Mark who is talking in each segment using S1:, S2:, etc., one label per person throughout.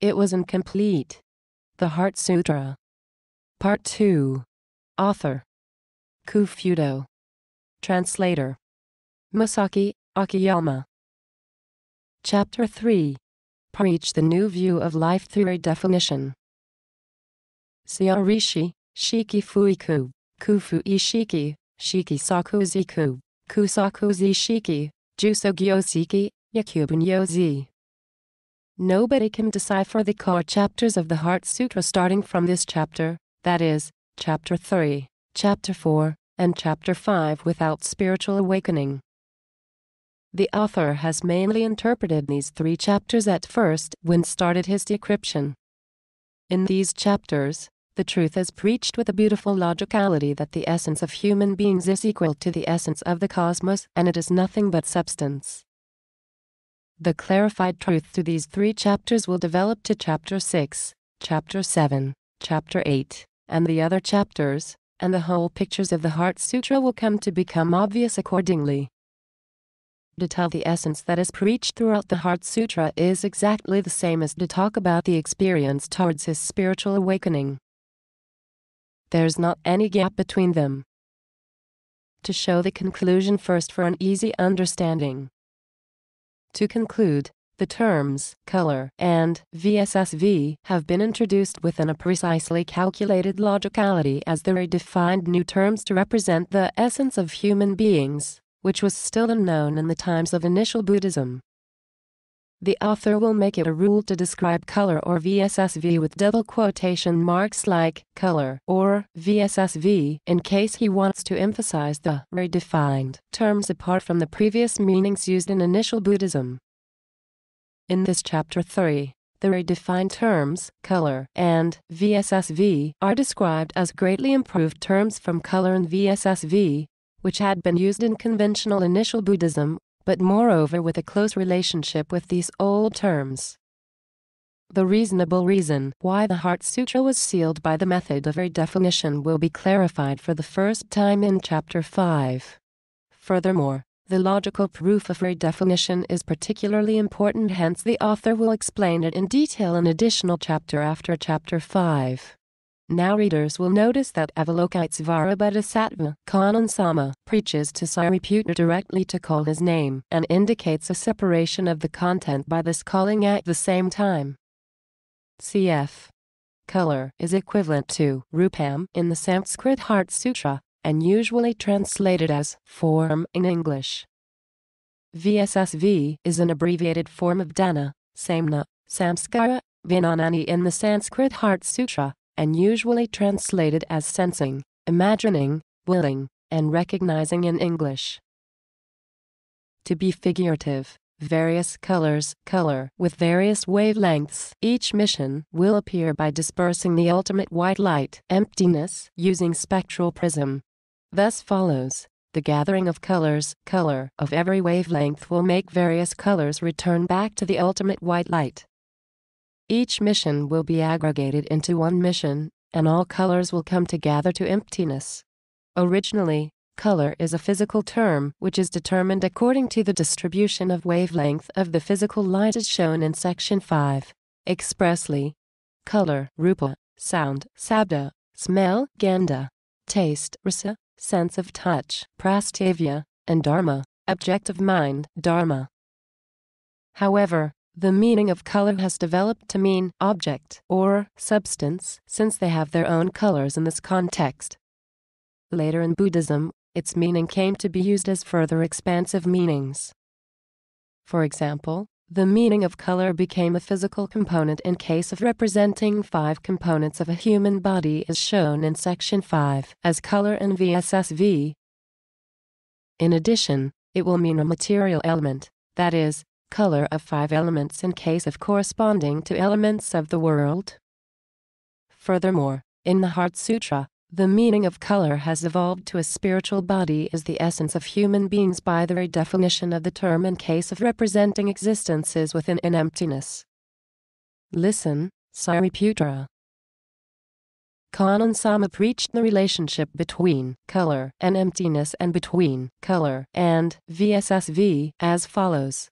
S1: It was incomplete. The Heart Sutra. Part 2. Author: Kufudo. Translator: Masaki Akiyama. Chapter 3. Preach the new view of life through a definition. Siarishi, Shiki Fuiku, Kufu Ishiki, Shiki Sakuziku, Kusakuzi Shiki, Jusogyosiki, Yakubunyozi. Nobody can decipher the core chapters of the Heart Sutra starting from this chapter, that is, Chapter 3, Chapter 4, and Chapter 5 without spiritual awakening. The author has mainly interpreted these 3 chapters at first when started his decryption. In these chapters, the truth is preached with a beautiful logicality that the essence of human beings is equal to the essence of the cosmos and it is nothing but substance. The clarified truth through these 3 chapters will develop to Chapter 6, Chapter 7, Chapter 8, and the other chapters, and the whole pictures of the Heart Sutra will come to become obvious accordingly. To tell the essence that is preached throughout the Heart Sutra is exactly the same as to talk about the experience towards his spiritual awakening. There's not any gap between them. To show the conclusion first for an easy understanding. To conclude, the terms color and VSSV have been introduced within a precisely calculated logicality as the redefined new terms to represent the essence of human beings, which was still unknown in the times of initial Buddhism. The author will make it a rule to describe color or VSSV with double quotation marks like color or VSSV in case he wants to emphasize the redefined terms apart from the previous meanings used in initial Buddhism. In this Chapter 3, the redefined terms, color and VSSV, are described as greatly improved terms from color and VSSV, which had been used in conventional initial Buddhism, but moreover with a close relationship with these old terms. The reasonable reason why the Heart Sutra was sealed by the method of redefinition will be clarified for the first time in Chapter 5. Furthermore, the logical proof of redefinition is particularly important, hence the author will explain it in detail in additional chapter after Chapter 5. Now readers will notice that Avalokitesvara Bodhisattva Kannon Sama preaches to Sariputta directly to call his name and indicates a separation of the content by this calling at the same time. Cf. Color is equivalent to Rupam in the Sanskrit Heart Sutra and usually translated as form in English. VSSV is an abbreviated form of Dana, Samna, Samskara, Vinanani in the Sanskrit Heart Sutra, and usually translated as sensing, imagining, willing, and recognizing in English. To be figurative, various colors, color with various wavelengths, each mission will appear by dispersing the ultimate white light, emptiness, using spectral prism. Thus follows, the gathering of colors, color of every wavelength will make various colors return back to the ultimate white light. Each mission will be aggregated into one mission, and all colors will come together to emptiness. Originally, color is a physical term which is determined according to the distribution of wavelength of the physical light as shown in Section 5. Expressly, color, rupa, sound, sabda, smell, gandha, taste, rasa, sense of touch, prastavya, and dharma, objective mind, dharma. However, the meaning of color has developed to mean object or substance since they have their own colors in this context. Later in Buddhism, its meaning came to be used as further expansive meanings. For example, the meaning of color became a physical component in case of representing 5 components of a human body as shown in Section 5 as color and VSSV. In addition, it will mean a material element, that is, color of 5 elements in case of corresponding to elements of the world. Furthermore, in the Heart Sutra, the meaning of color has evolved to a spiritual body as the essence of human beings by the redefinition of the term in case of representing existences within an emptiness. Listen, Sariputta. Kannon Sama preached the relationship between color and emptiness and between color and VSSV as follows.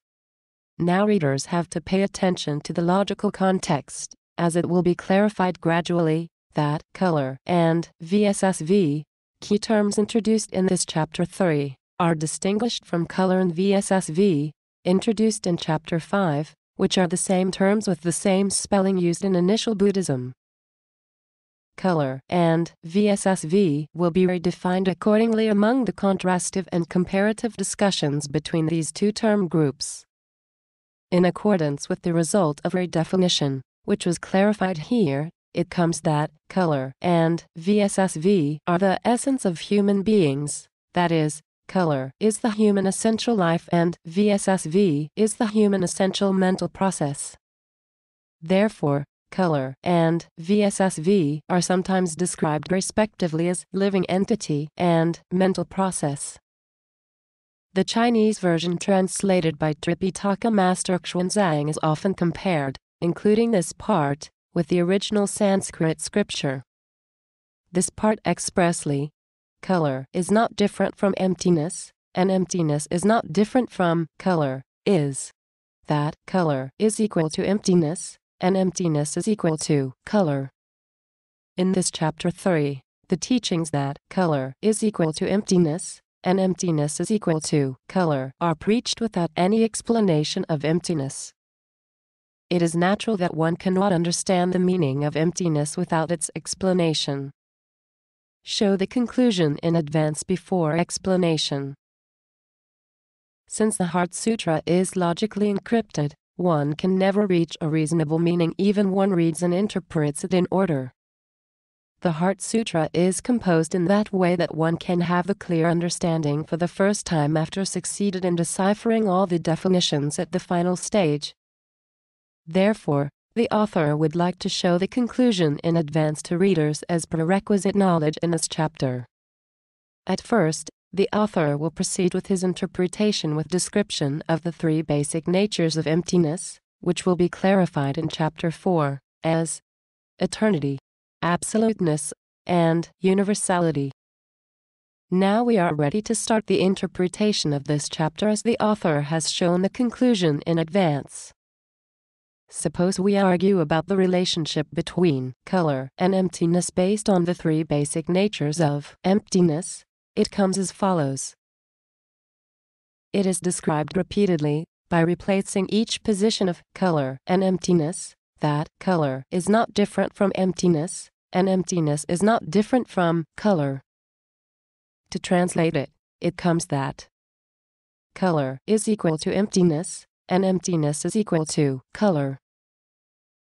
S1: Now readers have to pay attention to the logical context, as it will be clarified gradually that color and VSSV, key terms introduced in this Chapter 3, are distinguished from color and VSSV, introduced in Chapter 5, which are the same terms with the same spelling used in initial Buddhism. Color and VSSV will be redefined accordingly among the contrastive and comparative discussions between these two term groups. In accordance with the result of redefinition, which was clarified here, it comes that color and VSSV are the essence of human beings, that is, color is the human essential life and VSSV is the human essential mental process. Therefore, color and VSSV are sometimes described respectively as living entity and mental process. The Chinese version translated by Tripitaka Master Xuanzang is often compared, including this part, with the original Sanskrit scripture. This part expressly, color is not different from emptiness, and emptiness is not different from color, is that color is equal to emptiness, and emptiness is equal to color. In this Chapter 3, the teachings that color is equal to emptiness, and emptiness is equal to color are preached without any explanation of emptiness. It is natural that one cannot understand the meaning of emptiness without its explanation. Show the conclusion in advance before explanation. Since the Heart Sutra is logically encrypted, one can never reach a reasonable meaning even one reads and interprets it in order. The Heart Sutra is composed in that way that one can have the clear understanding for the first time after succeeded in deciphering all the definitions at the final stage. Therefore, the author would like to show the conclusion in advance to readers as prerequisite knowledge in this chapter. At first, the author will proceed with his interpretation with description of the three basic natures of emptiness, which will be clarified in Chapter 4, as eternity, absoluteness, and universality. Now we are ready to start the interpretation of this chapter as the author has shown the conclusion in advance. Suppose we argue about the relationship between color and emptiness based on the three basic natures of emptiness. It comes as follows. It is described repeatedly, by replacing each position of color and emptiness, that color is not different from emptiness, and emptiness is not different from color. To translate it, it comes that color is equal to emptiness, and emptiness is equal to color.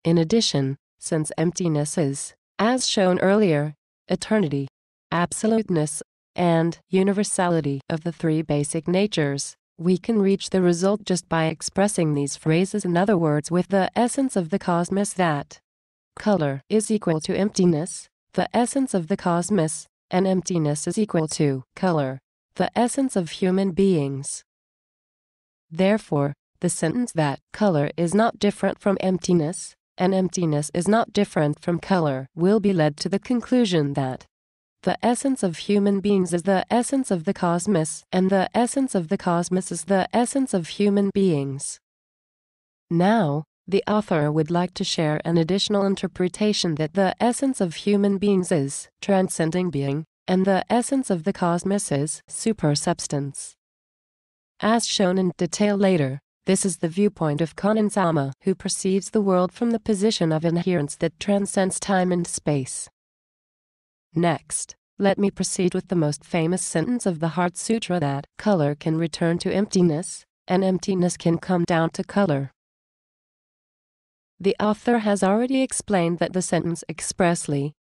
S1: In addition, since emptiness is, as shown earlier, eternity, absoluteness, and universality of the three basic natures, we can reach the result just by expressing these phrases in other words with the essence of the cosmos that color is equal to emptiness, the essence of the cosmos, and emptiness is equal to color, the essence of human beings. Therefore, the sentence that color is not different from emptiness, and emptiness is not different from color will be led to the conclusion that the essence of human beings is the essence of the cosmos, and the essence of the cosmos is the essence of human beings. Now, the author would like to share an additional interpretation that the essence of human beings is transcending being, and the essence of the cosmos is supersubstance. As shown in detail later, this is the viewpoint of Konin-sama, who perceives the world from the position of inherence that transcends time and space. Next, let me proceed with the most famous sentence of the Heart Sutra that color can return to emptiness, and emptiness can come down to color. The author has already explained that the sentence expressly,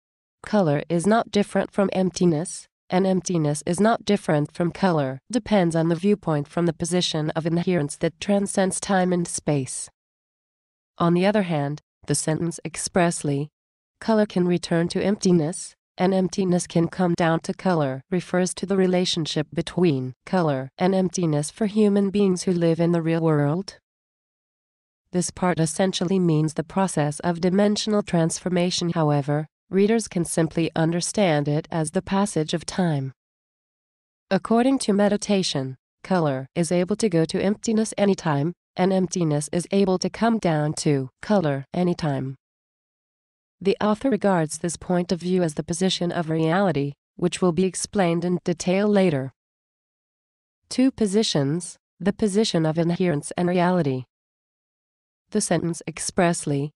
S1: color is not different from emptiness, and emptiness is not different from color, depends on the viewpoint from the position of inherence that transcends time and space. On the other hand, the sentence expressly, color can return to emptiness, and emptiness can come down to color, refers to the relationship between color and emptiness for human beings who live in the real world. This part essentially means the process of dimensional transformation. However, readers can simply understand it as the passage of time. According to meditation, color is able to go to emptiness anytime, and emptiness is able to come down to color anytime. The author regards this point of view as the position of reality, which will be explained in detail later. Two positions, the position of inherence and reality. The sentence expressly,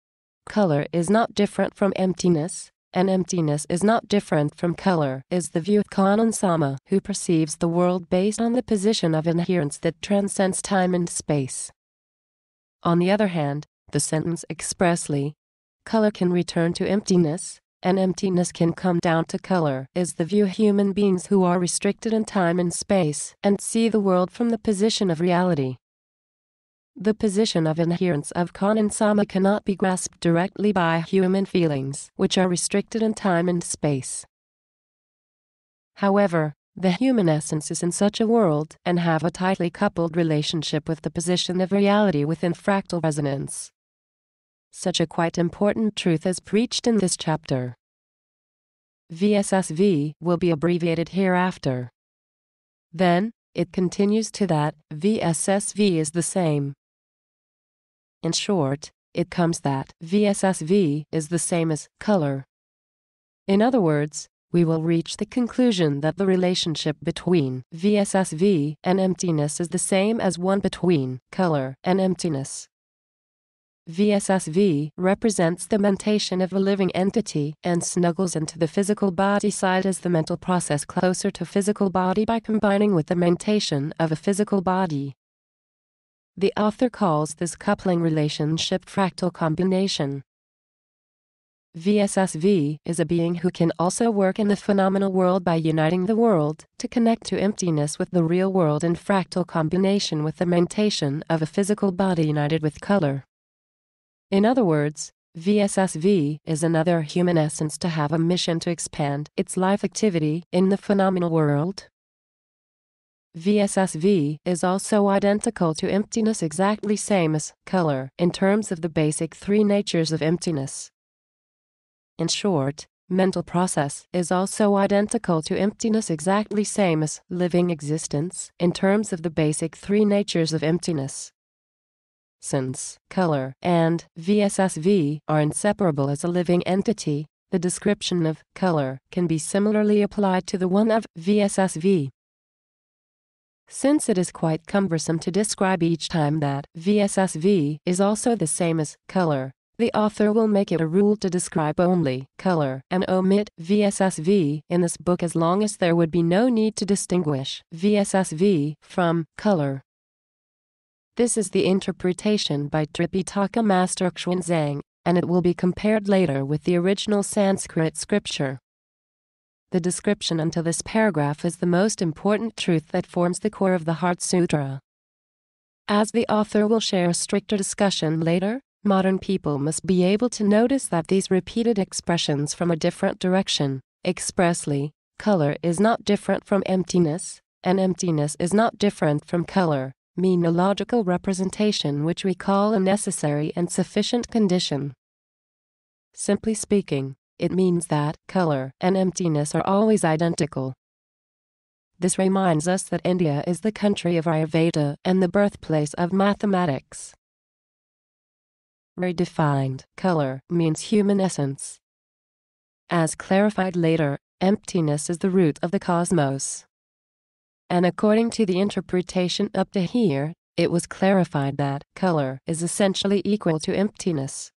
S1: color is not different from emptiness, and emptiness is not different from color, is the view of Kannon Sama, who perceives the world based on the position of inherence that transcends time and space. On the other hand, the sentence expressly, color can return to emptiness, and emptiness can come down to color, is the view of human beings who are restricted in time and space and see the world from the position of reality. The position of inherence of Kannon Sama cannot be grasped directly by human feelings, which are restricted in time and space. However, the human essence is in such a world and have a tightly coupled relationship with the position of reality within fractal resonance. Such a quite important truth is preached in this chapter. VSSV will be abbreviated hereafter. Then, it continues to that VSSV is the same. In short, it comes that VSSV is the same as color. In other words, we will reach the conclusion that the relationship between VSSV and emptiness is the same as one between color and emptiness. VSSV represents the mentation of a living entity and snuggles into the physical body side as the mental process closer to physical body by combining with the mentation of a physical body. The author calls this coupling relationship fractal combination. VSSV is a being who can also work in the phenomenal world by uniting the world to connect to emptiness with the real world in fractal combination with the mentation of a physical body united with color. In other words, VSSV is another human essence to have a mission to expand its life activity in the phenomenal world. VSSV is also identical to emptiness, exactly same as color in terms of the basic three natures of emptiness. In short, mental process is also identical to emptiness, exactly same as living existence in terms of the basic three natures of emptiness. Since color and VSSV are inseparable as a living entity, the description of color can be similarly applied to the one of VSSV. Since it is quite cumbersome to describe each time that VSSV is also the same as color, the author will make it a rule to describe only color and omit VSSV in this book as long as there would be no need to distinguish VSSV from color. This is the interpretation by Tripitaka Master Xuanzang, and it will be compared later with the original Sanskrit scripture. The description until this paragraph is the most important truth that forms the core of the Heart Sutra. As the author will share a stricter discussion later, modern people must be able to notice that these repeated expressions from a different direction, expressly, color is not different from emptiness, and emptiness is not different from color, mean a logical representation which we call a necessary and sufficient condition. Simply speaking, it means that color and emptiness are always identical. This reminds us that India is the country of Ayurveda and the birthplace of mathematics. Redefined color means human essence. As clarified later, emptiness is the root of the cosmos. And according to the interpretation up to here, it was clarified that color is essentially equal to emptiness.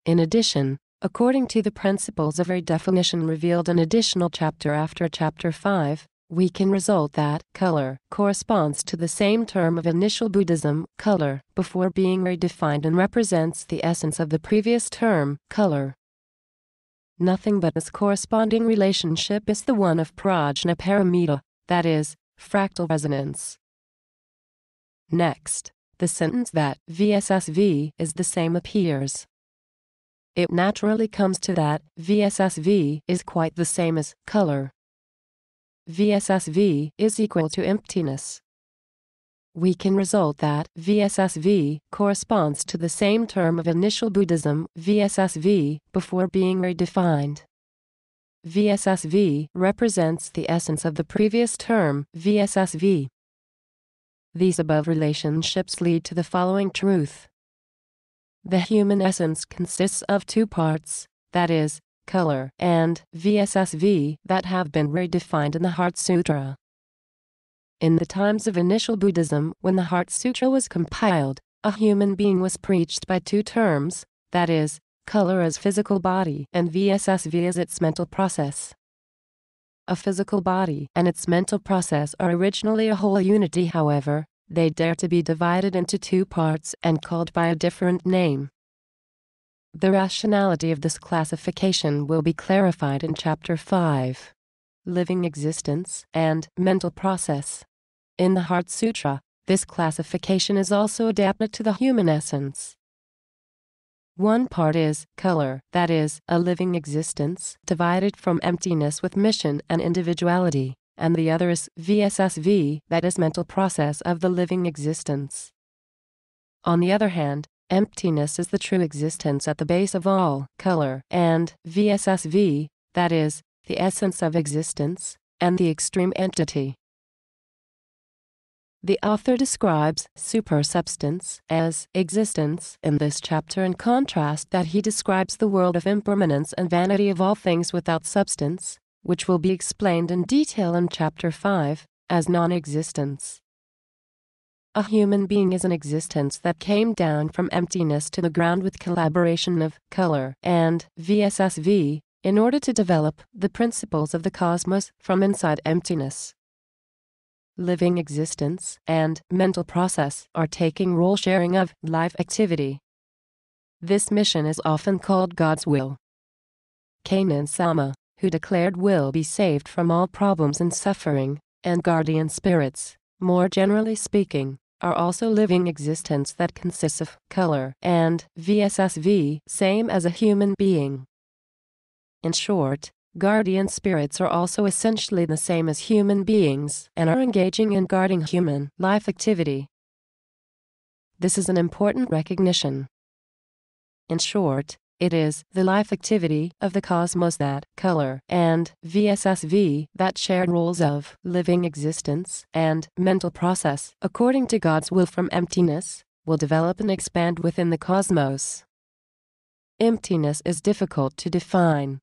S1: In addition, according to the principles of redefinition revealed in additional chapter after Chapter 5, we can result that color corresponds to the same term of initial Buddhism, color, before being redefined and represents the essence of the previous term, color. Nothing but this corresponding relationship is the one of prajna paramita, that is, fractal resonance. Next, the sentence that VSSV is the same appears. It naturally comes to that VSSV is quite the same as color. VSSV is equal to emptiness. We can result that VSSV corresponds to the same term of initial Buddhism, VSSV, before being redefined. VSSV represents the essence of the previous term, VSSV. These above relationships lead to the following truth. The human essence consists of two parts, that is, color and VSSV, that have been redefined in the Heart Sutra. In the times of initial Buddhism, when the Heart Sutra was compiled, a human being was preached by two terms, that is, color as physical body and VSSV as its mental process. A physical body and its mental process are originally a whole unity. However, they dare to be divided into two parts and called by a different name. The rationality of this classification will be clarified in Chapter 5. Living existence and mental process. In the Heart Sutra, this classification is also adapted to the human essence. One part is color, that is, a living existence divided from emptiness with mission and individuality, and the other is VSSV, that is, mental process of the living existence. On the other hand, emptiness is the true existence at the base of all color and VSSV, that is, the essence of existence, and the extreme entity. The author describes supersubstance as existence in this chapter, in contrast that he describes the world of impermanence and vanity of all things without substance, which will be explained in detail in Chapter 5, as non-existence. A human being is an existence that came down from emptiness to the ground with collaboration of color and VSSV, in order to develop the principles of the cosmos from inside emptiness. Living existence and mental process are taking role sharing of life activity. This mission is often called God's will. Kanan Sama, who declared will be saved from all problems and suffering, and guardian spirits, more generally speaking, are also living existence that consists of color and VSSV, same as a human being. In short, guardian spirits are also essentially the same as human beings and are engaging in guarding human life activity. This is an important recognition. In short, it is the life activity of the cosmos that color and VSSV that share roles of living existence and mental process according to God's will from emptiness will develop and expand within the cosmos. Emptiness is difficult to define.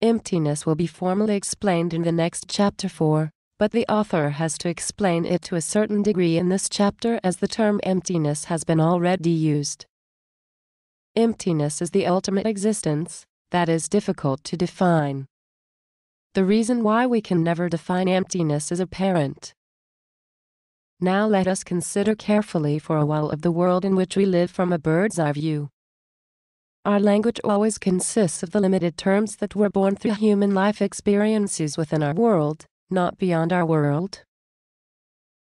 S1: Emptiness will be formally explained in the next Chapter 4, but the author has to explain it to a certain degree in this chapter as the term emptiness has been already used. Emptiness is the ultimate existence that is difficult to define. The reason why we can never define emptiness is apparent. Now let us consider carefully for a while of the world in which we live from a bird's eye view. Our language always consists of the limited terms that were born through human life experiences within our world, not beyond our world.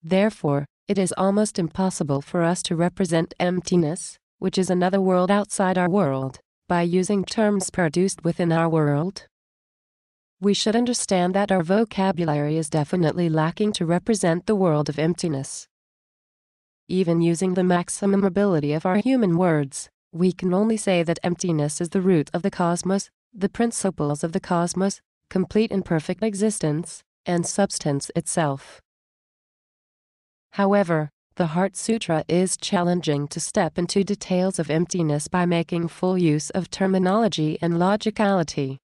S1: Therefore, it is almost impossible for us to represent emptiness, which is another world outside our world, by using terms produced within our world. We should understand that our vocabulary is definitely lacking to represent the world of emptiness. Even using the maximum ability of our human words, we can only say that emptiness is the root of the cosmos, the principles of the cosmos, complete and perfect existence, and substance itself. However, the Heart Sutra is challenging to step into details of emptiness by making full use of terminology and logicality.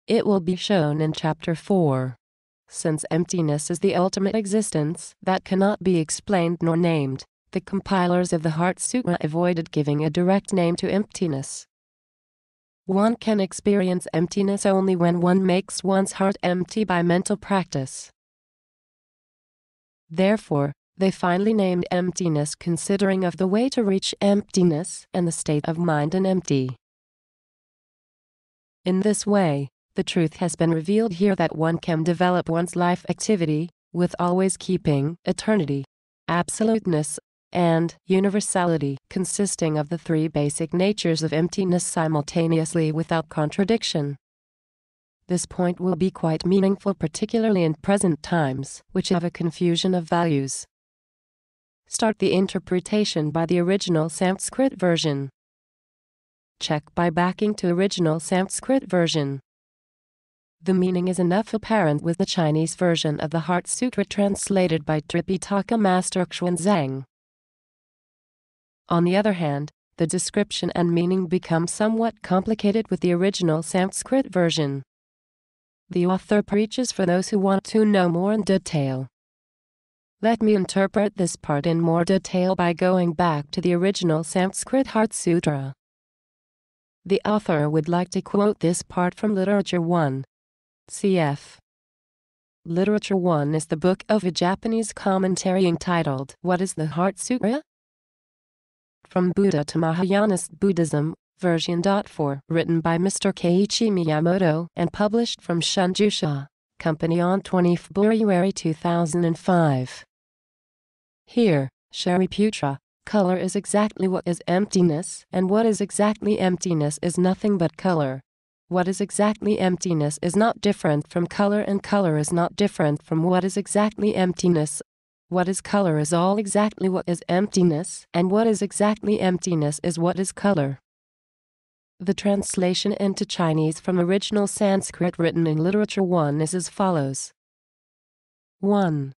S1: It will be shown in Chapter 4. Since emptiness is the ultimate existence that cannot be explained nor named, the compilers of the Heart Sutra avoided giving a direct name to emptiness. One can experience emptiness only when one makes one's heart empty by mental practice. Therefore, they finally named emptiness considering of the way to reach emptiness and the state of mind and empty. In this way, the truth has been revealed here that one can develop one's life activity, with always keeping eternity, absoluteness, and universality, consisting of the three basic natures of emptiness simultaneously without contradiction. This point will be quite meaningful, particularly in present times, which have a confusion of values. Start the interpretation by the original Sanskrit version. Check by backing to original Sanskrit version. The meaning is enough apparent with the Chinese version of the Heart Sutra translated by Tripitaka Master Xuanzang. On the other hand, the description and meaning become somewhat complicated with the original Sanskrit version. The author preaches for those who want to know more in detail. Let me interpret this part in more detail by going back to the original Sanskrit Heart Sutra. The author would like to quote this part from Literature 1. Cf. Literature 1 is the book of a Japanese commentary entitled What is the Heart Sutra? From Buddha to Mahayanist Buddhism, version 4, written by Mr. Keiichi Miyamoto and published from Shunjusha Company on 20 February 2005. Here, Shariputra, color is exactly what is emptiness, and what is exactly emptiness is nothing but color. What is exactly emptiness is not different from color, and color is not different from what is exactly emptiness. What is color is all exactly what is emptiness, and what is exactly emptiness is what is color. The translation into Chinese from original Sanskrit written in Literature 1 is as follows. 1.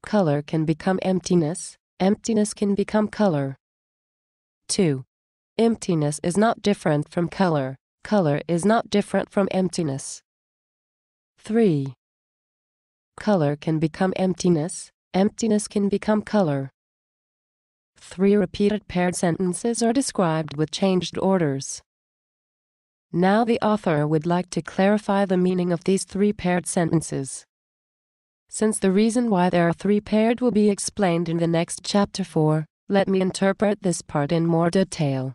S1: Color can become emptiness, emptiness can become color. 2. Emptiness is not different from color, color is not different from emptiness. 3. Color can become emptiness, emptiness can become color. 3 repeated paired sentences are described with changed orders. Now the author would like to clarify the meaning of these 3 paired sentences. Since the reason why there are 3 paired will be explained in the next chapter 4, let me interpret this part in more detail.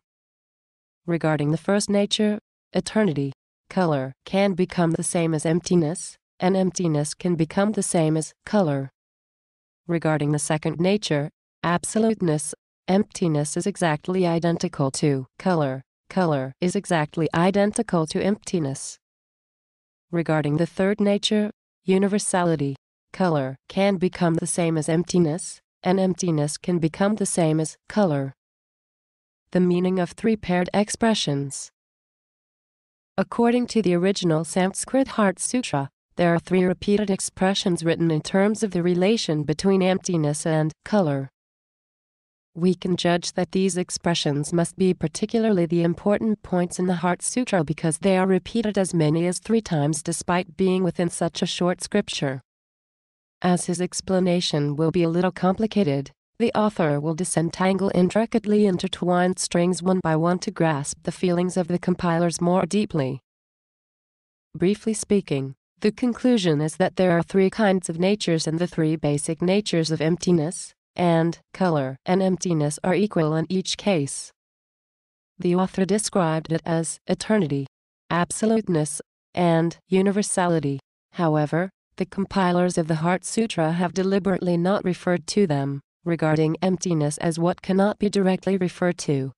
S1: Regarding the first nature, eternity, color can become the same as emptiness, and emptiness can become the same as color. Regarding the second nature, absoluteness, emptiness is exactly identical to color, color is exactly identical to emptiness. Regarding the third nature, universality, color can become the same as emptiness, and emptiness can become the same as color. The meaning of 3 paired expressions. According to the original Sanskrit Heart Sutra, there are 3 repeated expressions written in terms of the relation between emptiness and color. We can judge that these expressions must be particularly the important points in the Heart Sutra because they are repeated as many as 3 times despite being within such a short scripture. As his explanation will be a little complicated, the author will disentangle intricately intertwined strings one by one to grasp the feelings of the compilers more deeply. Briefly speaking, the conclusion is that there are 3 kinds of natures, and the 3 basic natures of emptiness, and color and emptiness are equal in each case. The author described it as eternity, absoluteness, and universality. However, the compilers of the Heart Sutra have deliberately not referred to them, regarding emptiness as what cannot be directly referred to.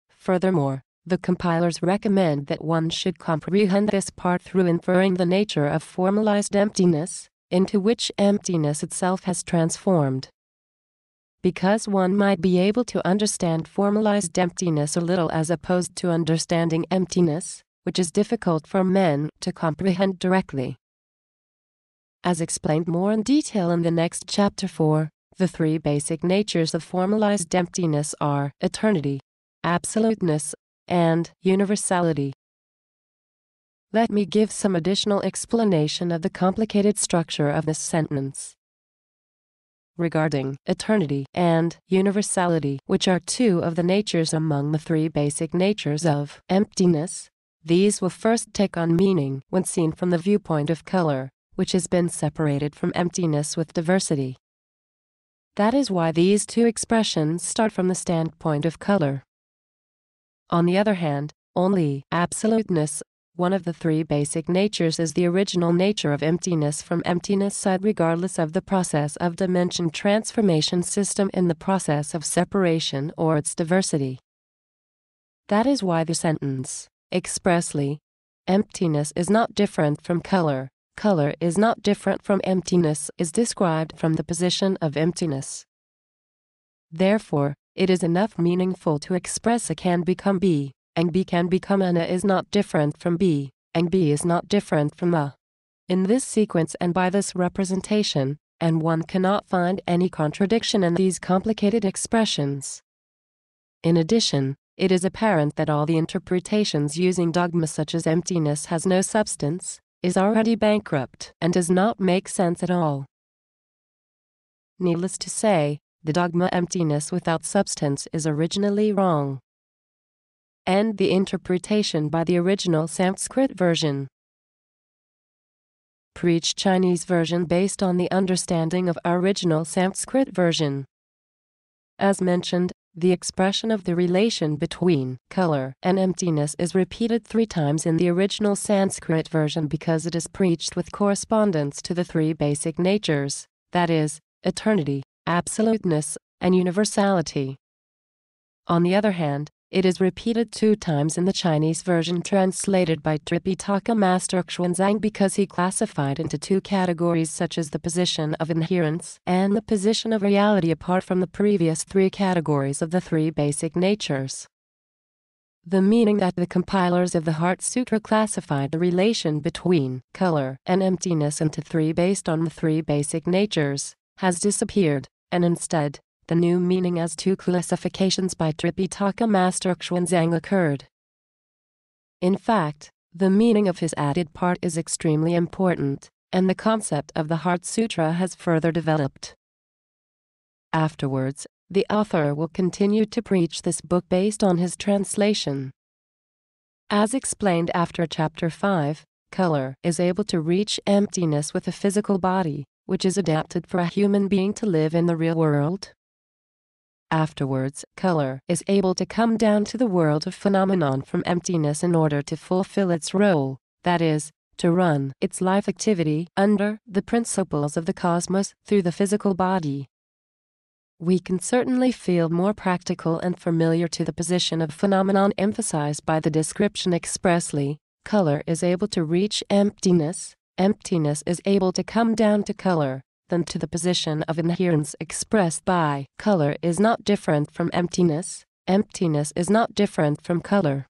S1: Furthermore, the compilers recommend that one should comprehend this part through inferring the nature of formalized emptiness, into which emptiness itself has transformed. Because one might be able to understand formalized emptiness a little as opposed to understanding emptiness, which is difficult for men to comprehend directly. As explained more in detail in the next chapter 4, the 3 basic natures of formalized emptiness are eternity, absoluteness, and universality. Let me give some additional explanation of the complicated structure of this sentence. Regarding eternity and universality, which are 2 of the natures among the 3 basic natures of emptiness, these will first take on meaning when seen from the viewpoint of color, which has been separated from emptiness with diversity. That is why these 2 expressions start from the standpoint of color. On the other hand, only absoluteness, one of the 3 basic natures, is the original nature of emptiness from emptiness side regardless of the process of dimension transformation system in the process of separation or its diversity. That is why the sentence, expressly, emptiness is not different from color, color is not different from emptiness, is described from the position of emptiness. Therefore, it is enough meaningful to express A can become B, and B can become Ana is not different from B, and B is not different from A. In this sequence and by this representation, and one cannot find any contradiction in these complicated expressions. In addition, it is apparent that all the interpretations using dogma such as emptiness has no substance, is already bankrupt, and does not make sense at all. Needless to say, the dogma emptiness without substance is originally wrong. And the interpretation by the original Sanskrit version. Preach Chinese version based on the understanding of original Sanskrit version. As mentioned, the expression of the relation between color and emptiness is repeated 3 times in the original Sanskrit version because it is preached with correspondence to the 3 basic natures, that is, eternity, absoluteness, and universality. On the other hand, it is repeated 2 times in the Chinese version translated by Tripitaka Master Xuanzang because he classified into 2 categories such as the position of inherence and the position of reality apart from the previous 3 categories of the 3 basic natures. The meaning that the compilers of the Heart Sutra classified the relation between color and emptiness into 3 based on the 3 basic natures has disappeared, and instead, the new meaning as 2 classifications by Tripitaka Master Xuanzang occurred. In fact, the meaning of his added part is extremely important, and the concept of the Heart Sutra has further developed. Afterwards, the author will continue to preach this book based on his translation. As explained after Chapter 5, color is able to reach emptiness with a physical body, which is adapted for a human being to live in the real world. Afterwards, color is able to come down to the world of phenomenon from emptiness in order to fulfill its role, that is, to run its life activity under the principles of the cosmos through the physical body. We can certainly feel more practical and familiar to the position of phenomenon emphasized by the description expressly, color is able to reach emptiness, emptiness is able to come down to color, than to the position of inherence expressed by color is not different from emptiness, emptiness is not different from color.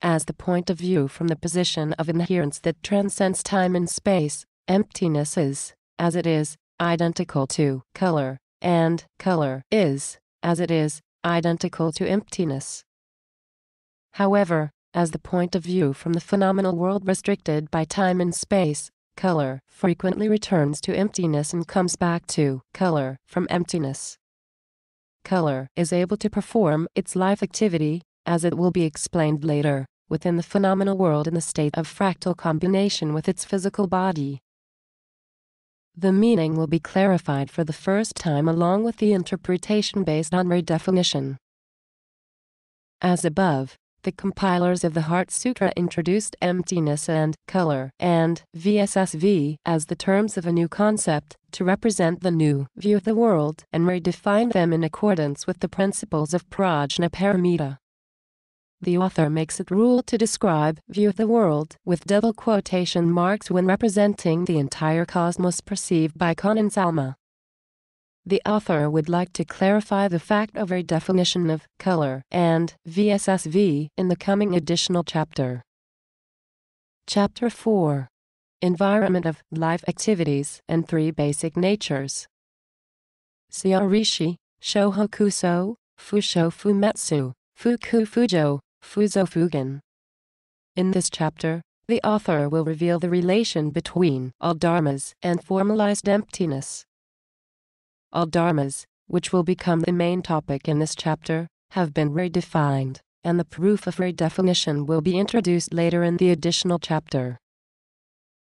S1: As the point of view from the position of inherence that transcends time and space, emptiness is, as it is, identical to color, and color is, as it is, identical to emptiness. However, as the point of view from the phenomenal world restricted by time and space, color frequently returns to emptiness and comes back to color from emptiness. Color is able to perform its life activity, as it will be explained later, within the phenomenal world in the state of fractal combination with its physical body. The meaning will be clarified for the first time along with the interpretation based on redefinition. As above, the compilers of the Heart Sutra introduced emptiness and color and VSSV as the terms of a new concept to represent the new view of the world and redefined them in accordance with the principles of Prajnaparamita. The author makes it rule to describe view of the world with double quotation marks when representing the entire cosmos perceived by Konansalma. The author would like to clarify the fact of a definition of color and VSSV in the coming additional chapter. Chapter 4. Environment of life activities and 3 basic natures. Siarishi, Shohokuso, Fusho Fumetsu, Fuku Fujo, Fuzo Fugen. In this chapter, the author will reveal the relation between all dharmas and formalized emptiness. All dharmas, which will become the main topic in this chapter, have been redefined, and the proof of redefinition will be introduced later in the additional chapter.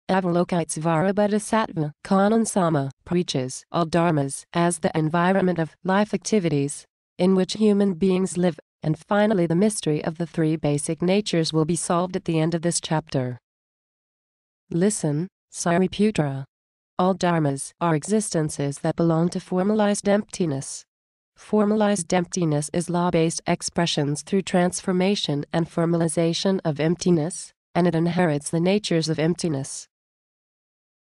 S1: Avalokitesvara Bodhisattva Kanonsama preaches all dharmas as the environment of life activities in which human beings live, and finally the mystery of the 3 basic natures will be solved at the end of this chapter. Listen, Sariputra. All dharmas are existences that belong to formalized emptiness. Formalized emptiness is law-based expressions through transformation and formalization of emptiness, and it inherits the natures of emptiness.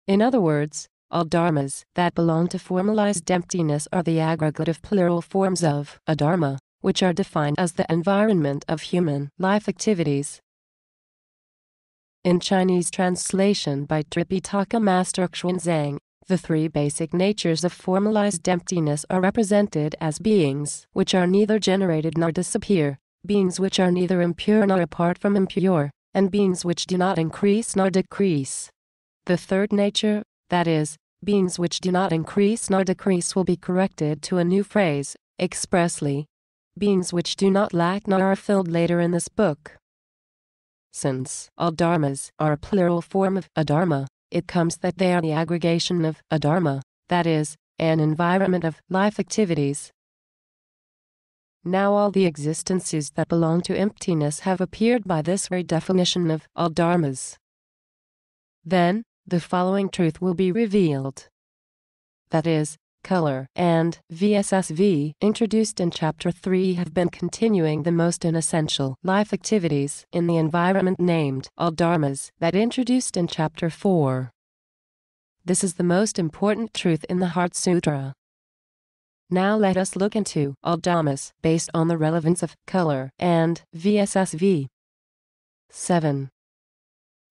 S1: In other words, all dharmas that belong to formalized emptiness are the aggregative plural forms of a dharma, which are defined as the environment of human life activities. In Chinese translation by Tripitaka Master Xuanzang, the three basic natures of formalized emptiness are represented as beings which are neither generated nor disappear, beings which are neither impure nor apart from impure, and beings which do not increase nor decrease. The third nature, that is, beings which do not increase nor decrease, will be corrected to a new phrase, expressly, beings which do not lack nor are filled later in this book. Since all dharmas are a plural form of adharma, it comes that they are the aggregation of adharma, that is, an environment of life activities. Now all the existences that belong to emptiness have appeared by this very definition of all dharmas. Then, the following truth will be revealed. That is, color and VSSV introduced in Chapter 3 have been continuing the most inessential life activities in the environment named all dharmas that introduced in Chapter 4. This is the most important truth in the Heart Sutra. Now let us look into all dhammas based on the relevance of color and VSSV. 7.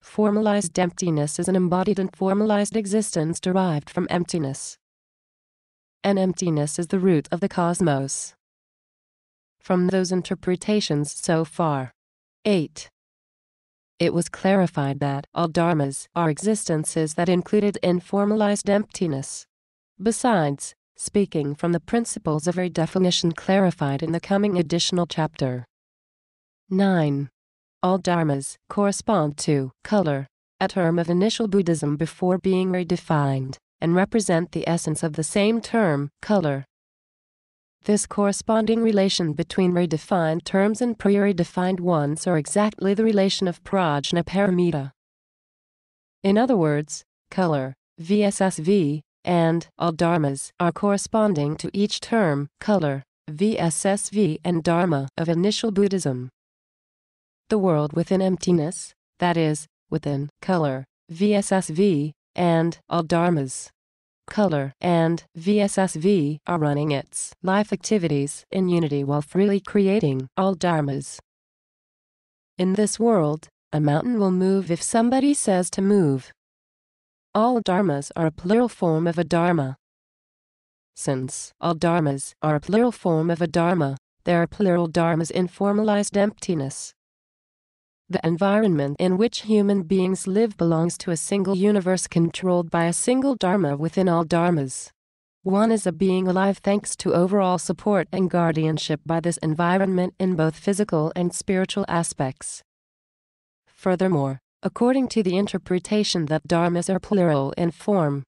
S1: Formalized emptiness is an embodied and formalized existence derived from emptiness. And emptiness is the root of the cosmos. From those interpretations so far. 8. It was clarified that all dharmas are existences that included informalized emptiness. Besides, speaking from the principles of a definition clarified in the coming additional chapter. 9. All dharmas correspond to color, a term of initial Buddhism before being redefined, and represent the essence of the same term, color. This corresponding relation between redefined terms and pre-redefined ones are exactly the relation of prajna paramita. In other words, color, VSSV, and all dharmas are corresponding to each term, color, VSSV, and dharma of initial Buddhism. The world within emptiness, that is, within color, VSSV, and all dharmas. Color and VSSV are running its life activities in unity while freely creating all dharmas. In this world, a mountain will move if somebody says to move. All dharmas are a plural form of a dharma. Since all dharmas are a plural form of a dharma, there are plural dharmas in formalized emptiness. The environment in which human beings live belongs to a single universe controlled by a single dharma within all dharmas. One is a being alive thanks to overall support and guardianship by this environment in both physical and spiritual aspects. Furthermore, according to the interpretation that dharmas are plural in form,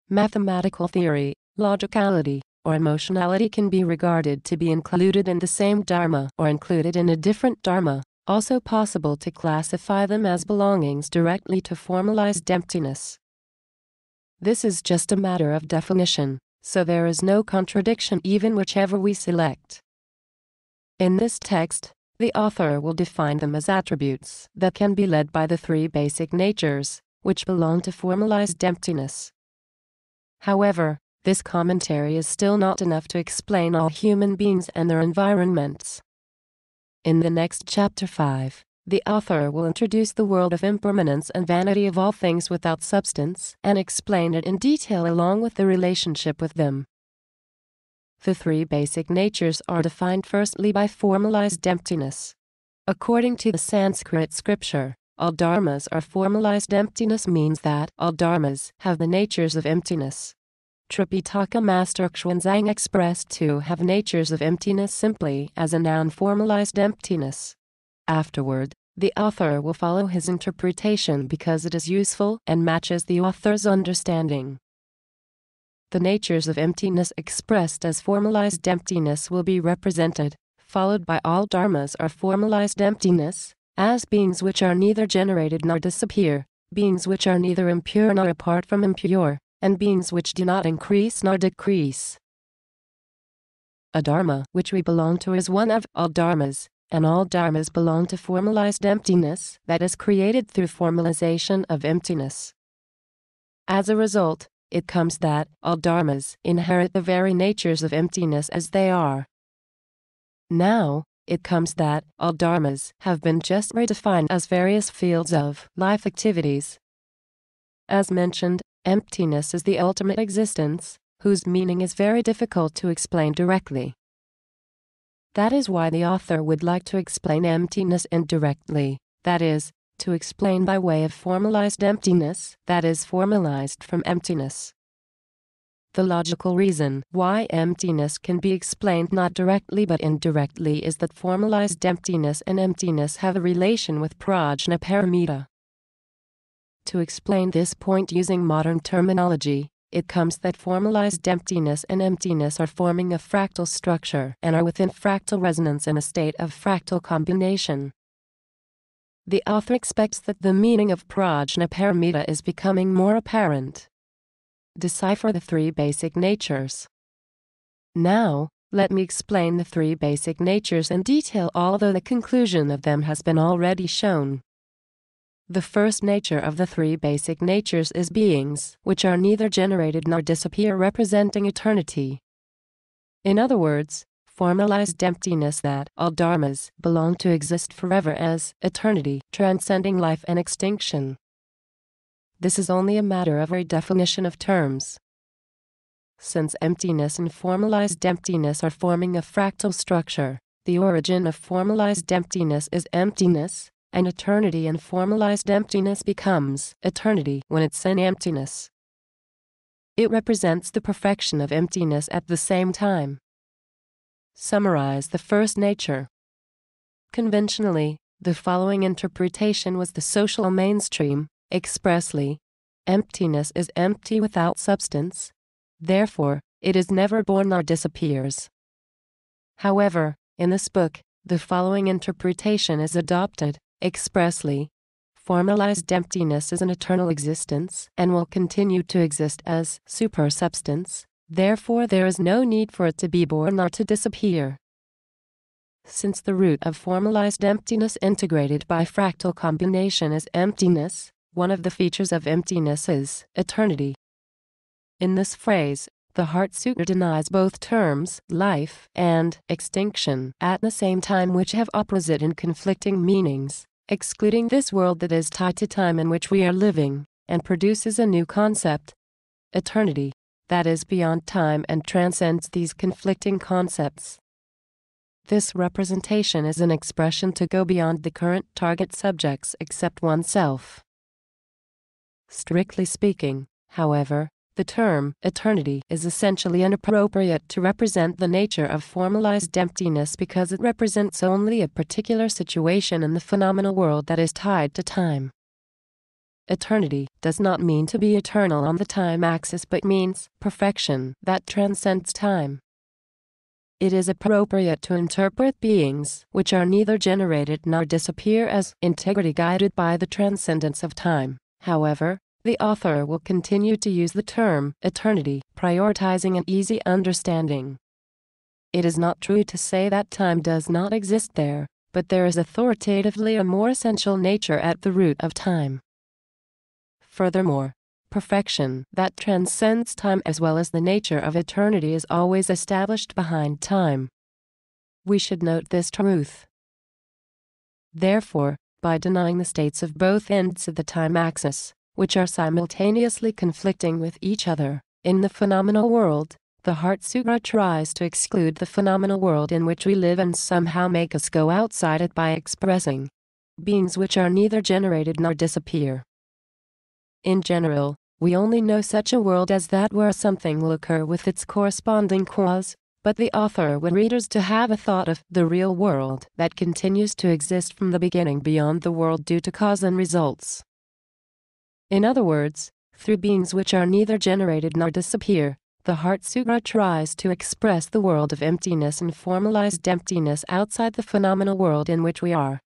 S1: mathematical theory, logicality, or emotionality can be regarded to be included in the same dharma or included in a different dharma. Also possible to classify them as belongings directly to formalized emptiness. This is just a matter of definition, so there is no contradiction even whichever we select. In this text, the author will define them as attributes that can be led by the three basic natures, which belong to formalized emptiness. However, this commentary is still not enough to explain all human beings and their environments. In the next Chapter 5, the author will introduce the world of impermanence and vanity of all things without substance and explain it in detail along with the relationship with them. The three basic natures are defined firstly by formalized emptiness. According to the Sanskrit scripture, all dharmas are formalized emptiness means that all dharmas have the natures of emptiness. Tripitaka Master Xuanzang expressed to have natures of emptiness simply as a noun formalized emptiness. Afterward, the author will follow his interpretation because it is useful and matches the author's understanding. The natures of emptiness expressed as formalized emptiness will be represented, followed by all dharmas are formalized emptiness, as beings which are neither generated nor disappear, beings which are neither impure nor apart from impure, and beings which do not increase nor decrease. A dharma which we belong to is one of all dharmas, and all dharmas belong to formalized emptiness that is created through formalization of emptiness. As a result, it comes that all dharmas inherit the very natures of emptiness as they are. Now, it comes that all dharmas have been just redefined as various fields of life activities. As mentioned, emptiness is the ultimate existence, whose meaning is very difficult to explain directly. That is why the author would like to explain emptiness indirectly, that is, to explain by way of formalized emptiness, that is formalized from emptiness. The logical reason why emptiness can be explained not directly but indirectly is that formalized emptiness and emptiness have a relation with prajna paramita. To explain this point using modern terminology, it comes that formalized emptiness and emptiness are forming a fractal structure and are within fractal resonance in a state of fractal combination. The author expects that the meaning of prajna paramita is becoming more apparent. Decipher the three basic natures. Now, let me explain the three basic natures in detail, although the conclusion of them has been already shown. The first nature of the three basic natures is beings, which are neither generated nor disappear, representing eternity. In other words, formalized emptiness, that all dharmas belong to exist forever as eternity, transcending life and extinction. This is only a matter of redefinition of terms. Since emptiness and formalized emptiness are forming a fractal structure, the origin of formalized emptiness is emptiness, and eternity and formalized emptiness becomes eternity when it's in emptiness. It represents the perfection of emptiness at the same time. Summarize the first nature. Conventionally, the following interpretation was the social mainstream. Expressly, emptiness is empty without substance, therefore, it is never born nor disappears. However, in this book, the following interpretation is adopted. Expressly, formalized emptiness is an eternal existence and will continue to exist as supersubstance, therefore there is no need for it to be born or to disappear. Since the root of formalized emptiness integrated by fractal combination is emptiness, one of the features of emptiness is eternity. In this phrase, the Heart Sutra denies both terms, life and extinction, at the same time, which have opposite and conflicting meanings, excluding this world that is tied to time in which we are living, and produces a new concept, eternity, that is beyond time and transcends these conflicting concepts. This representation is an expression to go beyond the current target subjects except oneself. Strictly speaking, however, the term eternity is essentially inappropriate to represent the nature of formalized emptiness because it represents only a particular situation in the phenomenal world that is tied to time. Eternity does not mean to be eternal on the time axis but means perfection that transcends time. It is appropriate to interpret beings which are neither generated nor disappear as integrity guided by the transcendence of time. However, the author will continue to use the term eternity, prioritizing an easy understanding. It is not true to say that time does not exist there, but there is authoritatively a more essential nature at the root of time. Furthermore, perfection that transcends time as well as the nature of eternity is always established behind time. We should note this truth. Therefore, by denying the states of both ends of the time axis, which are simultaneously conflicting with each other, in the phenomenal world, the Heart Sutra tries to exclude the phenomenal world in which we live and somehow make us go outside it by expressing beings which are neither generated nor disappear. In general, we only know such a world as that where something will occur with its corresponding cause, but the author would readers to have a thought of the real world that continues to exist from the beginning beyond the world due to cause and results. In other words, through beings which are neither generated nor disappear, the Heart Sutra tries to express the world of emptiness and formalized emptiness outside the phenomenal world in which we are.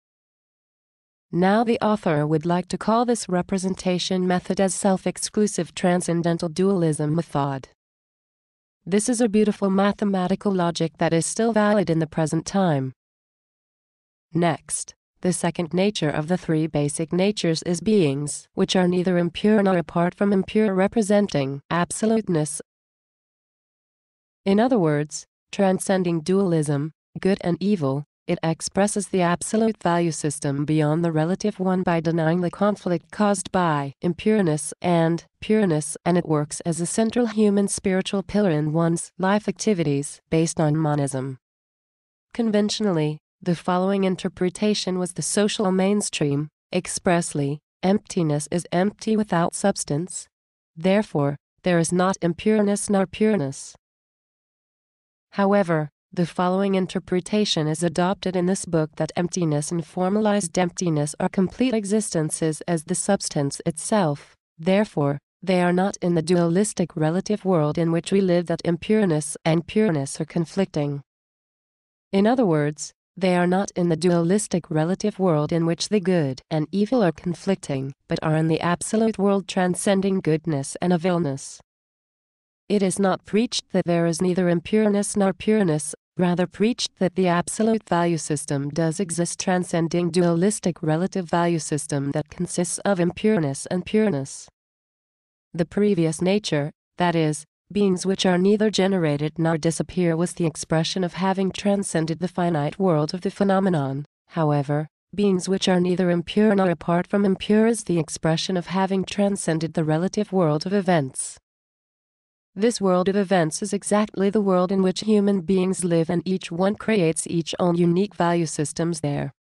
S1: Now the author would like to call this representation method as self-exclusive transcendental dualism method. This is a beautiful mathematical logic that is still valid in the present time. Next, the second nature of the three basic natures is beings, which are neither impure nor apart from impure, representing absoluteness. In other words, transcending dualism, good and evil, it expresses the absolute value system beyond the relative one by denying the conflict caused by impureness and pureness, and it works as a central human spiritual pillar in one's life activities based on monism. Conventionally, the following interpretation was the social mainstream: expressly, emptiness is empty without substance. Therefore, there is not impureness nor pureness. However, the following interpretation is adopted in this book that emptiness and formalized emptiness are complete existences as the substance itself. Therefore, they are not in the dualistic relative world in which we live, that impureness and pureness are conflicting. In other words, they are not in the dualistic relative world in which the good and evil are conflicting, but are in the absolute world transcending goodness and evilness. It is not preached that there is neither impureness nor pureness, rather preached that the absolute value system does exist, transcending dualistic relative value system that consists of impureness and pureness. The previous nature, that is, beings which are neither generated nor disappear, was the expression of having transcended the finite world of the phenomenon. However, beings which are neither impure nor apart from impure is the expression of having transcended the relative world of events. This world of events is exactly the world in which human beings live, and each one creates each own unique value systems there.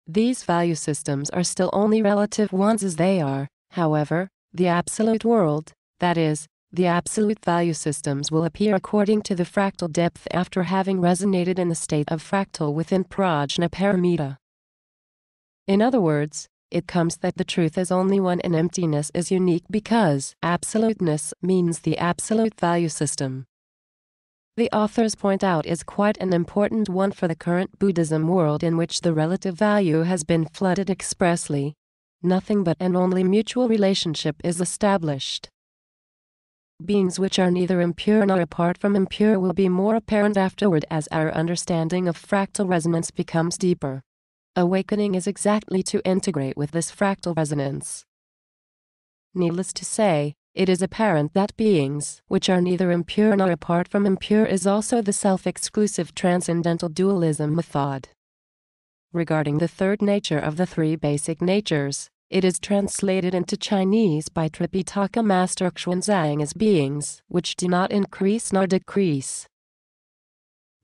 S1: These value systems are still only relative ones as they are. However, the absolute world, that is, the absolute value systems, will appear according to the fractal depth after having resonated in the state of fractal within prajna paramita. In other words, it comes that the truth is only one and emptiness is unique because absoluteness means the absolute value system. The authors point out is quite an important one for the current Buddhism world in which the relative value has been flooded expressly. Nothing but and only mutual relationship is established. Beings which are neither impure nor apart from impure will be more apparent afterward as our understanding of fractal resonance becomes deeper. Awakening is exactly to integrate with this fractal resonance. Needless to say, it is apparent that beings which are neither impure nor apart from impure is also the self-exclusive transcendental dualism method. Regarding the third nature of the three basic natures, it is translated into Chinese by Tripitaka Master Xuanzang as beings which do not increase nor decrease.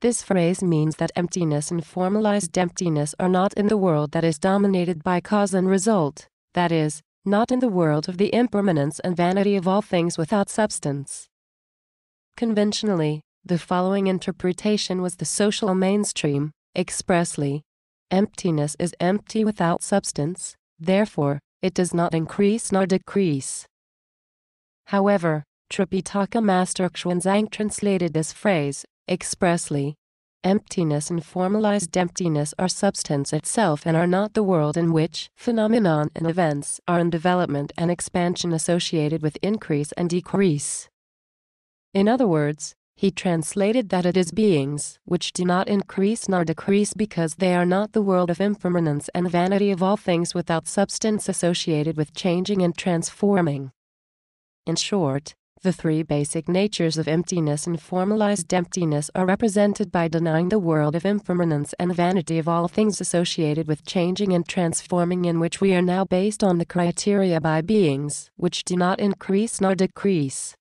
S1: This phrase means that emptiness and formalized emptiness are not in the world that is dominated by cause and result, that is, not in the world of the impermanence and vanity of all things without substance. Conventionally, the following interpretation was the social mainstream: expressly, emptiness is empty without substance, therefore, it does not increase nor decrease. However, Tripitaka Master Xuanzang translated this phrase expressly: emptiness and formalized emptiness are substance itself and are not the world in which phenomenon and events are in development and expansion associated with increase and decrease. In other words, he translated that it is beings which do not increase nor decrease because they are not the world of impermanence and vanity of all things without substance associated with changing and transforming. In short, the three basic natures of emptiness and formalized emptiness are represented by denying the world of impermanence and vanity of all things associated with changing and transforming, in which we are now based on the criteria by beings which do not increase nor decrease.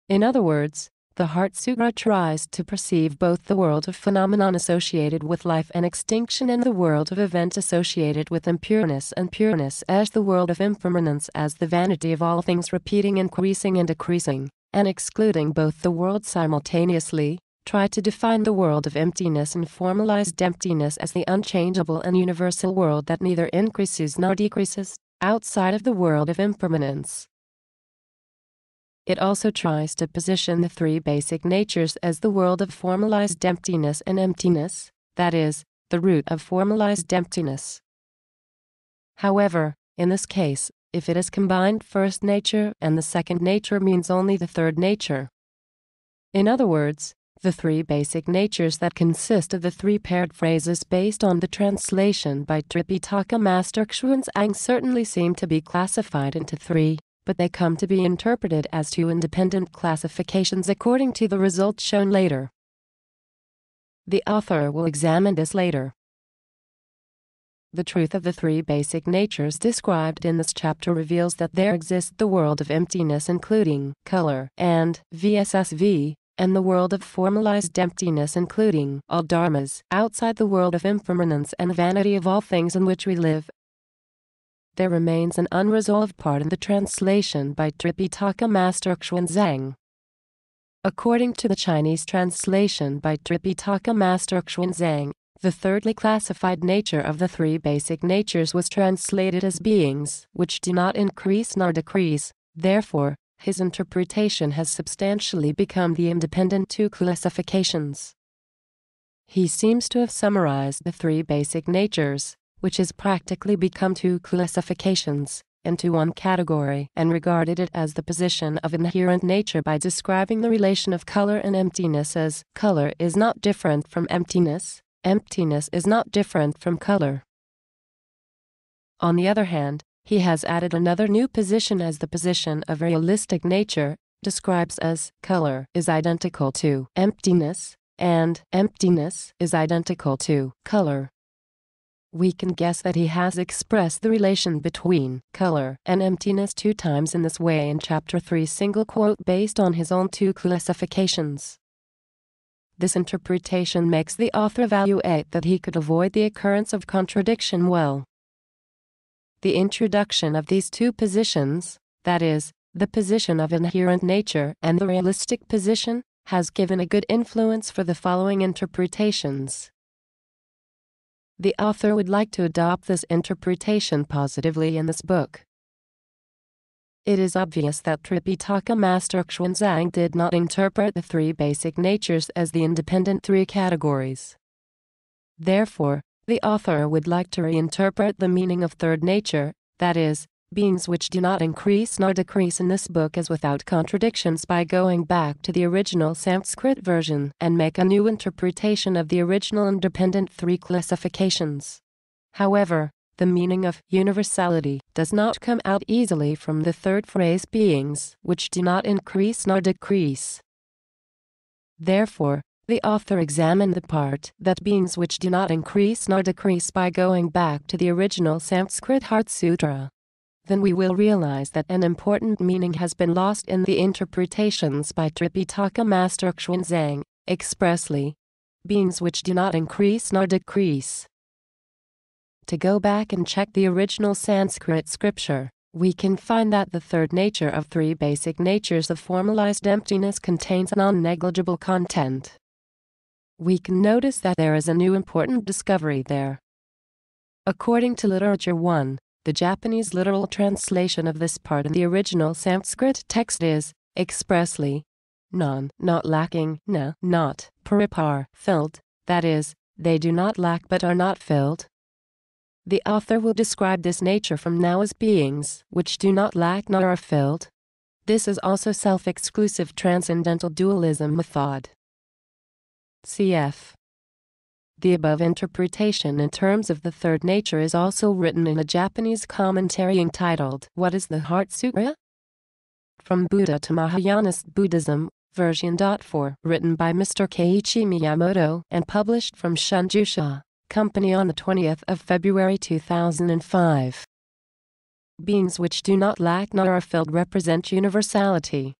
S1: In other words, the Heart Sutra tries to perceive both the world of phenomenon associated with life and extinction and the world of event associated with impureness and pureness as the world of impermanence, as the vanity of all things repeating, increasing and decreasing, and excluding both the worlds simultaneously. Try to define the world of emptiness and formalized emptiness as the unchangeable and universal world that neither increases nor decreases, outside of the world of impermanence. It also tries to position the three basic natures as the world of formalized emptiness and emptiness, that is, the root of formalized emptiness. However, in this case, if it is combined first nature and the second nature means only the third nature. In other words, the three basic natures that consist of the three paired phrases based on the translation by Tripitaka Master Xuanzang certainly seem to be classified into three, but they come to be interpreted as two independent classifications according to the results shown later. The author will examine this later. The truth of the three basic natures described in this chapter reveals that there exists the world of emptiness including color and VSSV, and the world of formalized emptiness including all dharmas outside the world of impermanence and vanity of all things in which we live. There remains an unresolved part in the translation by Tripitaka Master Xuanzang. According to the Chinese translation by Tripitaka Master Xuanzang, the thirdly classified nature of the three basic natures was translated as beings which do not increase nor decrease. Therefore, his interpretation has substantially become the independent two classifications. He seems to have summarized the three basic natures, which has practically become two classifications, into one category and regarded it as the position of inherent nature by describing the relation of color and emptiness as color is not different from emptiness, emptiness is not different from color. On the other hand, he has added another new position as the position of realistic nature, describes as color is identical to emptiness, and emptiness is identical to color. We can guess that he has expressed the relation between color and emptiness 2 times in this way in Chapter 3 single quote based on his own 2 classifications. This interpretation makes the author evaluate that he could avoid the occurrence of contradiction well. The introduction of these 2 positions, that is, the position of inherent nature and the realistic position, has given a good influence for the following interpretations. The author would like to adopt this interpretation positively in this book. It is obvious that Tripitaka Master Xuanzang did not interpret the 3 basic natures as the independent 3 categories. Therefore, the author would like to reinterpret the meaning of third nature, that is, beings which do not increase nor decrease in this book as without contradictions by going back to the original Sanskrit version and make a new interpretation of the original independent 3 classifications. However, the meaning of universality does not come out easily from the third phrase beings which do not increase nor decrease. Therefore, the author examined the part that beings which do not increase nor decrease by going back to the original Sanskrit Heart Sutra. Then we will realize that an important meaning has been lost in the interpretations by Tripitaka Master Xuanzang, expressly, beings which do not increase nor decrease. To go back and check the original Sanskrit scripture, we can find that the third nature of 3 basic natures of formalized emptiness contains non-negligible content. We can notice that there is a new important discovery there. According to Literature 1, the Japanese literal translation of this part in the original Sanskrit text is, expressly, non, not lacking, na, not, paripar, filled, that is, they do not lack but are not filled. The author will describe this nature from now as beings which do not lack nor are filled. This is also self-exclusive transcendental dualism method. Cf. The above interpretation in terms of the third nature is also written in a Japanese commentary entitled What is the Heart Sutra? From Buddha to Mahayanist Buddhism, version 4, written by Mr. Keiichi Miyamoto and published from Shunjusha Company on the 20th of February 2005. Beings which do not lack nor are filled represent universality.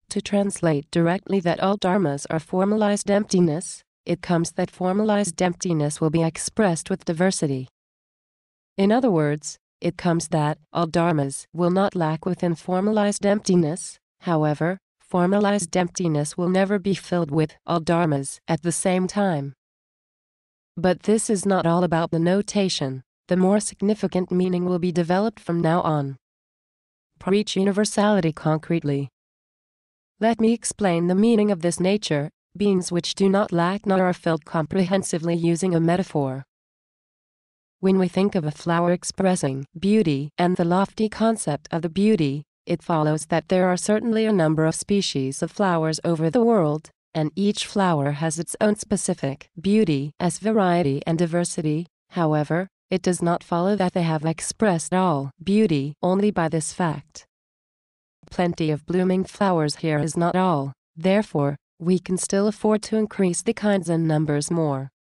S1: To translate directly that all dharmas are formalized emptiness, it comes that formalized emptiness will be expressed with diversity. In other words, it comes that all dharmas will not lack within formalized emptiness. However, formalized emptiness will never be filled with all dharmas at the same time. But this is not all about the notation. The more significant meaning will be developed from now on. Preach universality concretely. Let me explain the meaning of this nature, beings which do not lack nor are filled comprehensively using a metaphor. When we think of a flower expressing beauty and the lofty concept of the beauty, it follows that there are certainly a number of species of flowers over the world, and each flower has its own specific beauty as variety and diversity. However, it does not follow that they have expressed all beauty only by this fact. Plenty of blooming flowers here is not all. Therefore, we can still afford to increase the kinds and numbers more.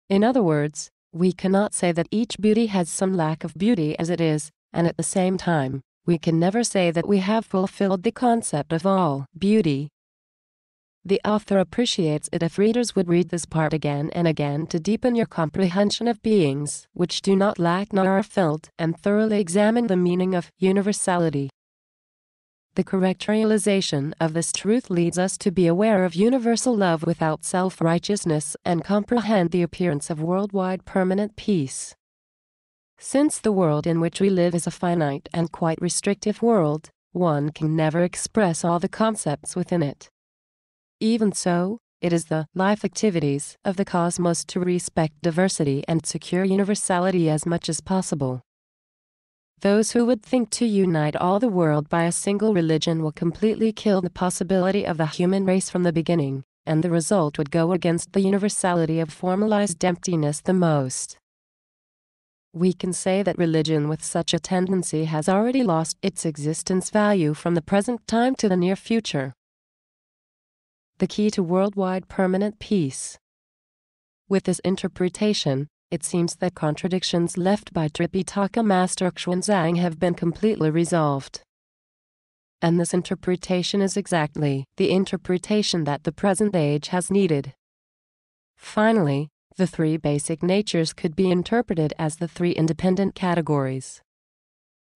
S1: In other words, we cannot say that each beauty has some lack of beauty as it is, and at the same time, we can never say that we have fulfilled the concept of all beauty. The author appreciates it if readers would read this part again and again to deepen your comprehension of beings which do not lack nor are filled, and thoroughly examine the meaning of universality. The correct realization of this truth leads us to be aware of universal love without self-righteousness and comprehend the appearance of worldwide permanent peace. Since the world in which we live is a finite and quite restrictive world, one can never express all the concepts within it. Even so, it is the life activities of the cosmos to respect diversity and secure universality as much as possible. Those who would think to unite all the world by a single religion will completely kill the possibility of the human race from the beginning, and the result would go against the universality of formalized emptiness the most. We can say that religion with such a tendency has already lost its existence value from the present time to the near future. The key to worldwide permanent peace. With this interpretation, it seems that contradictions left by Tripitaka Master Xuanzang have been completely resolved. And this interpretation is exactly the interpretation that the present age has needed. Finally, the three basic natures could be interpreted as the three independent categories.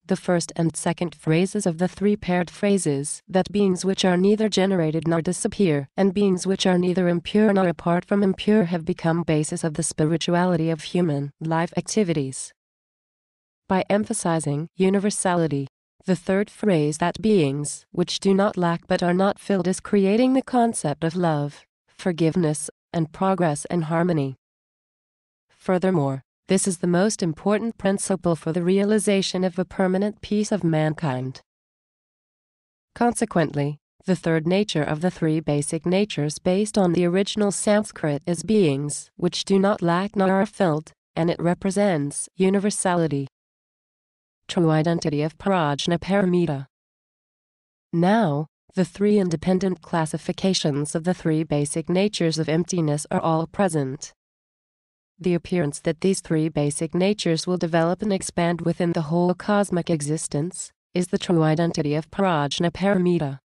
S1: The first and second phrases of the three paired phrases, that beings which are neither generated nor disappear, and beings which are neither impure nor apart from impure, have become basis of the spirituality of human life activities. By emphasizing universality, the third phrase, that beings which do not lack but are not filled, is creating the concept of love, forgiveness, and progress and harmony. Furthermore, this is the most important principle for the realization of the permanent peace of mankind. Consequently, the third nature of the three basic natures based on the original Sanskrit is beings which do not lack nor are filled, and it represents universality. True identity of Prajnaparamita. Now, the three independent classifications of the three basic natures of emptiness are all present. The appearance that these three basic natures will develop and expand within the whole cosmic existence is the true identity of Prajnaparamita.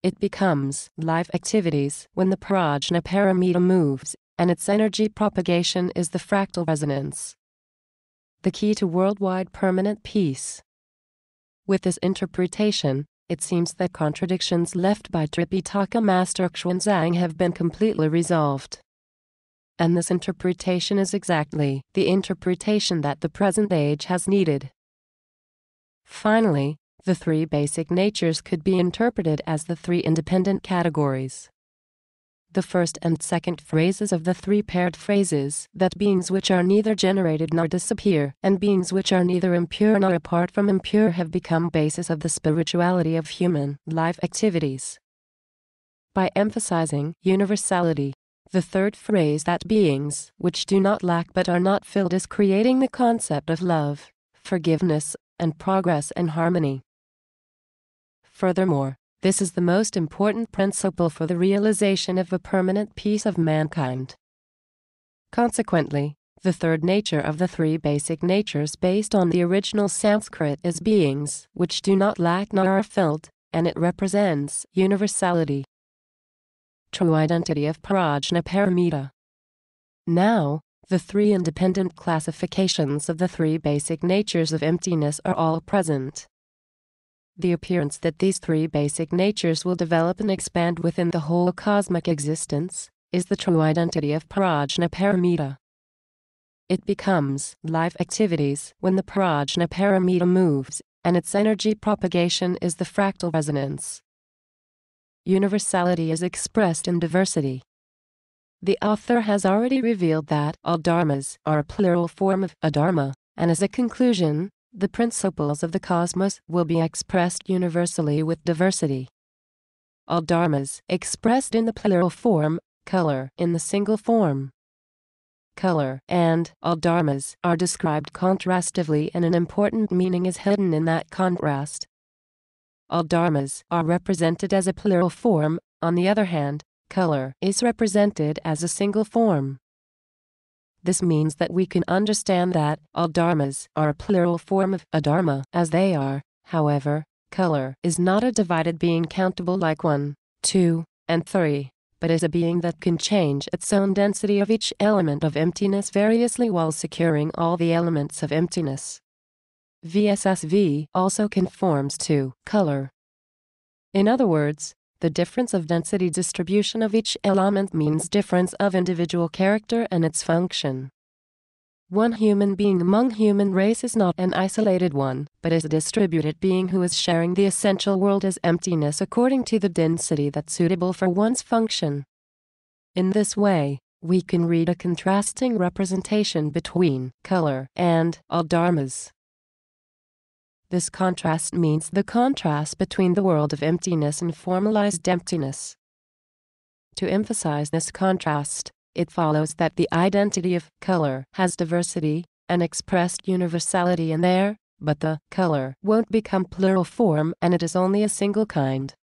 S1: It becomes life activities when the Prajnaparamita moves, and its energy propagation is the fractal resonance. The key to worldwide permanent peace. With this interpretation, it seems that contradictions left by Tripitaka Master Xuanzang have been completely resolved. And this interpretation is exactly the interpretation that the present age has needed. Finally, the three basic natures could be interpreted as the three independent categories. The first and second phrases of the three paired phrases, that beings which are neither generated nor disappear, and beings which are neither impure nor apart from impure, have become basis of the spirituality of human life activities. By emphasizing universality, the third phrase, that beings which do not lack but are not filled, is creating the concept of love, forgiveness, and progress and harmony. Furthermore, this is the most important principle for the realization of the permanent peace of mankind. Consequently, the third nature of the three basic natures based on the original Sanskrit is beings which do not lack nor are filled, and it represents universality. True identity of Prajnaparamita. Now, the three independent classifications of the three basic natures of emptiness are all present. The appearance that these three basic natures will develop and expand within the whole cosmic existence is the true identity of Prajnaparamita. It becomes life activities when the Prajnaparamita moves, and its energy propagation is the fractal resonance. Universality is expressed in diversity. The author has already revealed that all dharmas are a plural form of a dharma, and as a conclusion, the principles of the cosmos will be expressed universally with diversity. All dharmas expressed in the plural form, color in the single form. Color and all dharmas are described contrastively, and an important meaning is hidden in that contrast. All dharmas are represented as a plural form, On the other hand, color is represented as a single form. This means that we can understand that all dharmas are a plural form of a dharma as they are. However, color is not a divided being countable like 1, 2, and 3, but is a being that can change its own density of each element of emptiness variously while securing all the elements of emptiness. VSSV also conforms to color. In other words, the difference of density distribution of each element means difference of individual character and its function. One human being among human race is not an isolated one, but is a distributed being who is sharing the essential world as emptiness according to the density that's suitable for one's function. In this way, we can read a contrasting representation between color and all dharmas. This contrast means the contrast between the world of emptiness and formalized emptiness. To emphasize this contrast, it follows that the identity of color has diversity and expressed universality in there, but the color won't become plural form and it is only a single kind.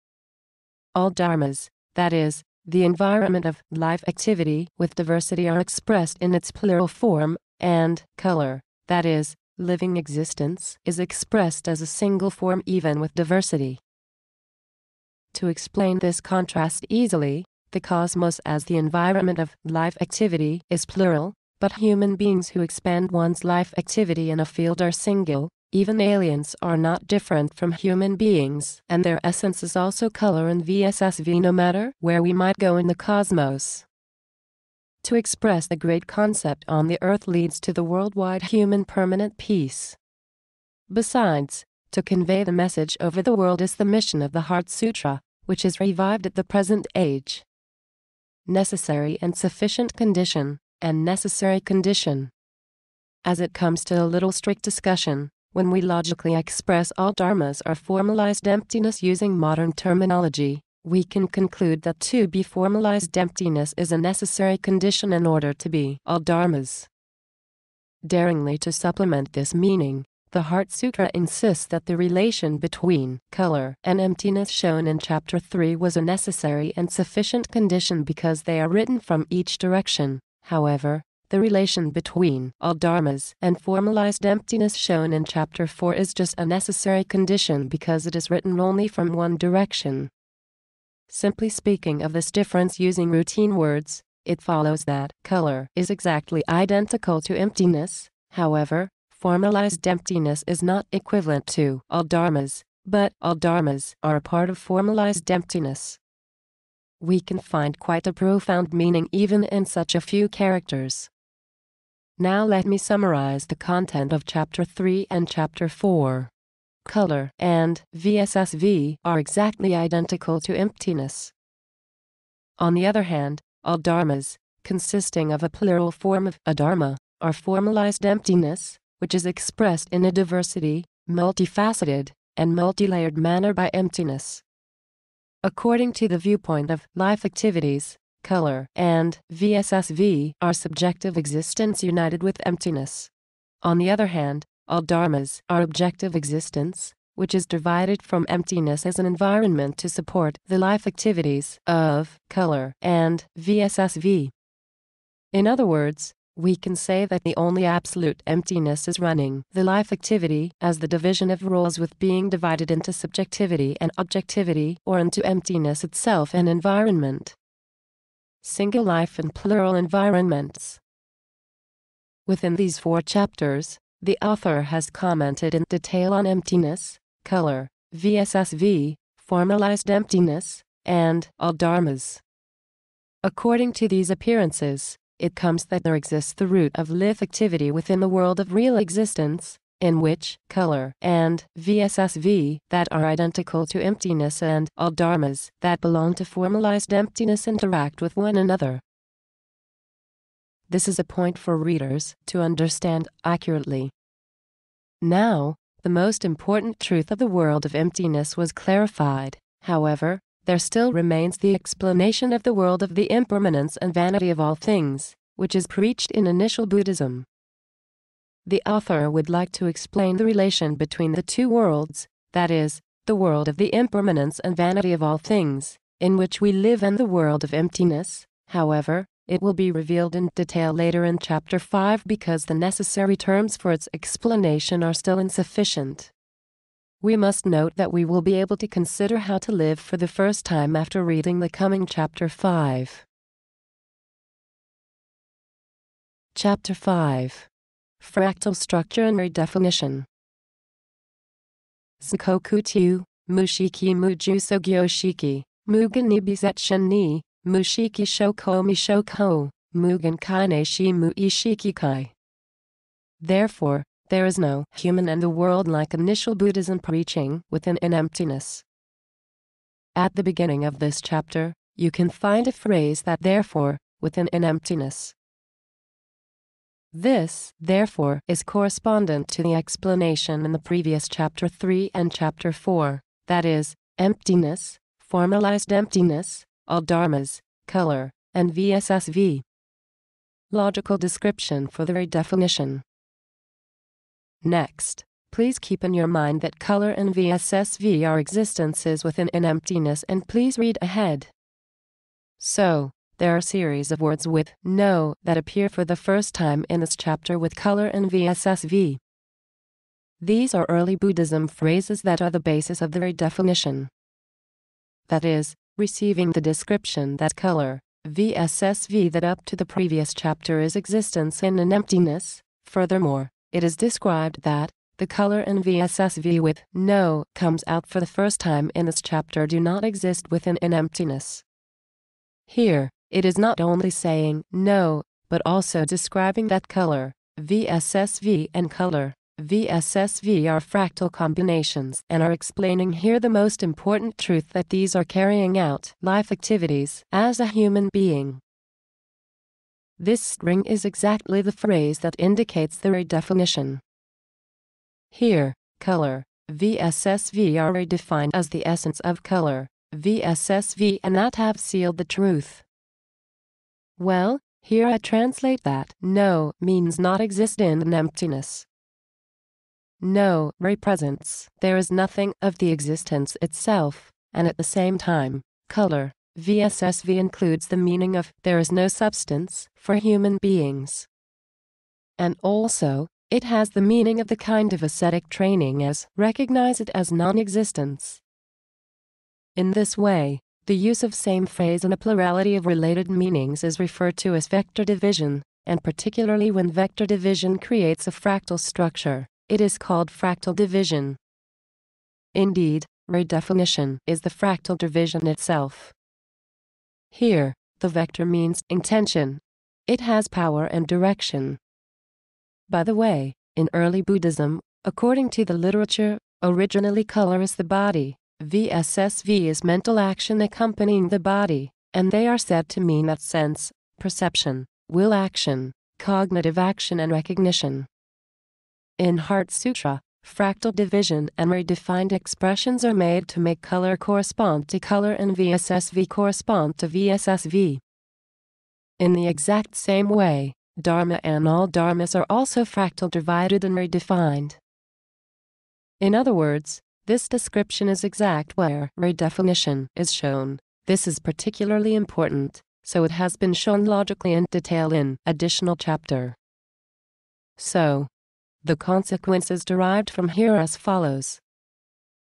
S1: All dharmas, that is, the environment of life activity with diversity, are expressed in its plural form, and color, that is, living existence, is expressed as a single form even with diversity. To explain this contrast easily, the cosmos as the environment of life activity is plural, but human beings who expand one's life activity in a field are single. Even aliens are not different from human beings, and their essence is also color and VSSV no matter where we might go in the cosmos. To express the great concept on the earth leads to the worldwide human permanent peace. Besides, to convey the message over the world is the mission of the Heart Sutra, which is revived at the present age. Necessary and sufficient condition, and necessary condition. As it comes to a little strict discussion, when we logically express all dharmas are formalized emptiness using modern terminology, we can conclude that to be formalized emptiness is a necessary condition in order to be all dharmas. Daringly to supplement this meaning, the Heart Sutra insists that the relation between color and emptiness shown in Chapter 3 was a necessary and sufficient condition because they are written from each direction. However, the relation between all dharmas and formalized emptiness shown in Chapter 4 is just a necessary condition because it is written only from one direction. Simply speaking of this difference using routine words, it follows that color is exactly identical to emptiness. However, formalized emptiness is not equivalent to all dharmas, but all dharmas are a part of formalized emptiness. We can find quite a profound meaning even in such a few characters. Now let me summarize the content of Chapter 3 and Chapter 4. Color and VSSV are exactly identical to emptiness. On the other hand, all dharmas, consisting of a plural form of a dharma, are formalized emptiness, which is expressed in a diversity, multifaceted, and multilayered manner by emptiness. According to the viewpoint of life activities, color and VSSV are subjective existence united with emptiness. On the other hand, all dharmas are objective existence, which is divided from emptiness as an environment to support the life activities of color and VSSV. In other words, we can say that the only absolute emptiness is running the life activity as the division of roles with being divided into subjectivity and objectivity or into emptiness itself and environment. Single life and plural environments. Within these 4 chapters, the author has commented in detail on emptiness, color, VSSV, formalized emptiness, and all dharmas. According to these appearances, it comes that there exists the root of life activity within the world of real existence, in which color and VSSV that are identical to emptiness and all dharmas that belong to formalized emptiness interact with one another. This is a point for readers to understand accurately. Now, the most important truth of the world of emptiness was clarified. However, there still remains the explanation of the world of the impermanence and vanity of all things, which is preached in initial Buddhism. The author would like to explain the relation between the 2 worlds, that is, the world of the impermanence and vanity of all things, in which we live and the world of emptiness. However, it will be revealed in detail later in Chapter 5 because the necessary terms for its explanation are still insufficient. We must note that we will be able to consider how to live for the first time after reading the coming Chapter 5. Chapter 5. Fractal Structure and Redefinition. Zukoku tu, mushiki mujuso gyoshiki, mugen nibizetchen ni, mushiki shoko mi shoko, mugen kaine shi mu ishiki kai. Therefore, there is no human and the world like initial Buddhism preaching within an emptiness. At the beginning of this chapter, you can find a phrase that therefore, within an emptiness. This, therefore, is correspondent to the explanation in the previous Chapter 3 and Chapter 4, that is, emptiness, formalized emptiness, all dharmas, color, and VSSV. Logical description for the redefinition. Next, please keep in your mind that color and VSSV are existences within an emptiness and please read ahead. So, there are a series of words with no that appear for the first time in this chapter with color and VSSV. These are early Buddhism phrases that are the basis of the redefinition. That is, receiving the description that color, VSSV that up to the previous chapter is existence in an emptiness. Furthermore, it is described that the color and VSSV with no comes out for the first time in this chapter do not exist within an emptiness. Here, it is not only saying no, but also describing that color, VSSV and color, VSSV are fractal combinations and are explaining here the most important truth that these are carrying out life activities as a human being. This string is exactly the phrase that indicates the redefinition. Here, color, VSSV are redefined as the essence of color, VSSV and that have sealed the truth. Well, here I translate that no means not exist in an emptiness. No represents there is nothing of the existence itself, and at the same time, color, VSSV includes the meaning of there is no substance for human beings. And also, it has the meaning of the kind of ascetic training as recognize it as non-existence. In this way, the use of same phrase in a plurality of related meanings is referred to as vector division, and particularly when vector division creates a fractal structure, it is called fractal division. Indeed, redefinition is the fractal division itself. Here, the vector means intention. It has power and direction. By the way, in early Buddhism, according to the literature, originally color is the body, VSSV is mental action accompanying the body, and they are said to mean that sense, perception, will action, cognitive action and recognition. In Heart Sutra, fractal division and redefined expressions are made to make color correspond to color and VSSV correspond to VSSV. In the exact same way, Dharma and all dharmas are also fractal divided and redefined. In other words, this description is exact where redefinition is shown. This is particularly important, so it has been shown logically in detail in additional chapter. So, the consequences derived from here are as follows.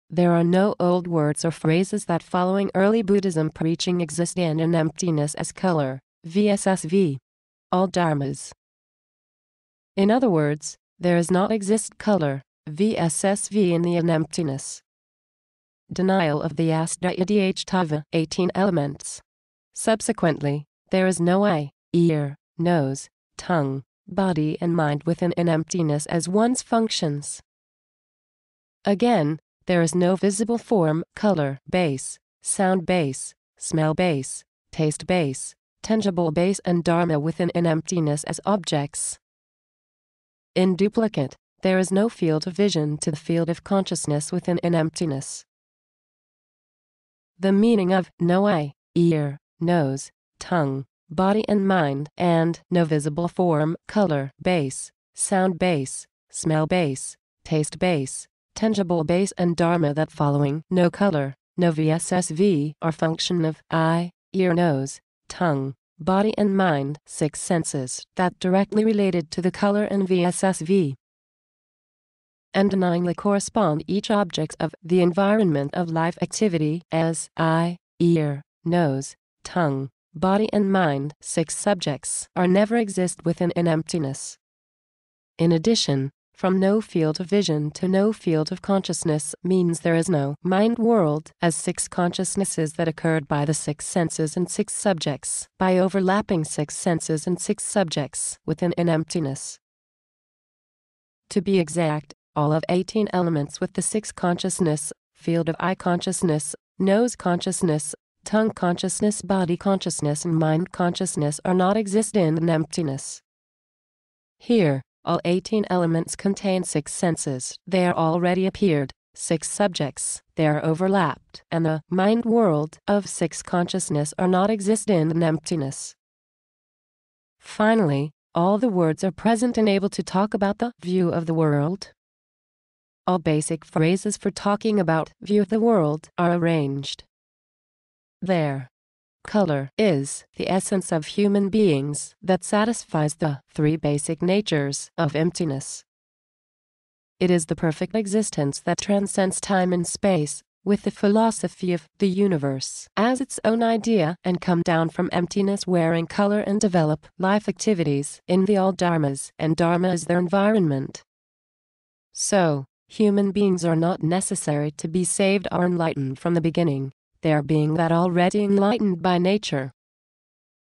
S1: There are no old words or phrases that following early Buddhism preaching exist in an emptiness as color, VSSV, all dharmas. In other words, there is not exist color, VSSV in the emptiness. Denial of the Astha 18 elements. Subsequently, there is no eye, ear, nose, tongue, body and mind within an emptiness as one's functions. Again, there is no visible form, color, base, sound base, smell base, taste base, tangible base and dharma within an emptiness as objects. In duplicate, there is no field of vision to the field of consciousness within an emptiness. The meaning of no eye, ear, nose, tongue, body and mind, and no visible form, color, base, sound base, smell base, taste base, tangible base and dharma that following no color, no VSSV are function of eye, ear, nose, tongue, body and mind, 6 senses that directly related to the color and VSSV. And denyingly correspond each object of the environment of life activity as eye, ear, nose, tongue, body and mind, 6 subjects are never exist within an emptiness. In addition, from no field of vision to no field of consciousness means there is no mind world as 6 consciousnesses that occurred by the 6 senses and 6 subjects by overlapping 6 senses and 6 subjects within an emptiness. To be exact, all of 18 elements with the 6 consciousness, field of eye consciousness, nose consciousness, tongue consciousness, body consciousness and mind consciousness are not exist in an emptiness. Here, all 18 elements contain 6 senses, they are already appeared, 6 subjects, they are overlapped, and the mind world of 6 consciousness are not exist in an emptiness. Finally, all the words are present and able to talk about the view of the world. All basic phrases for talking about view of the world are arranged. There. Color is the essence of human beings that satisfies the 3 basic natures of emptiness. It is the perfect existence that transcends time and space, with the philosophy of the universe as its own idea and come down from emptiness wearing color and develop life activities in the all dharmas, and dharma is their environment. So, human beings are not necessary to be saved or enlightened from the beginning, they are being that already enlightened by nature.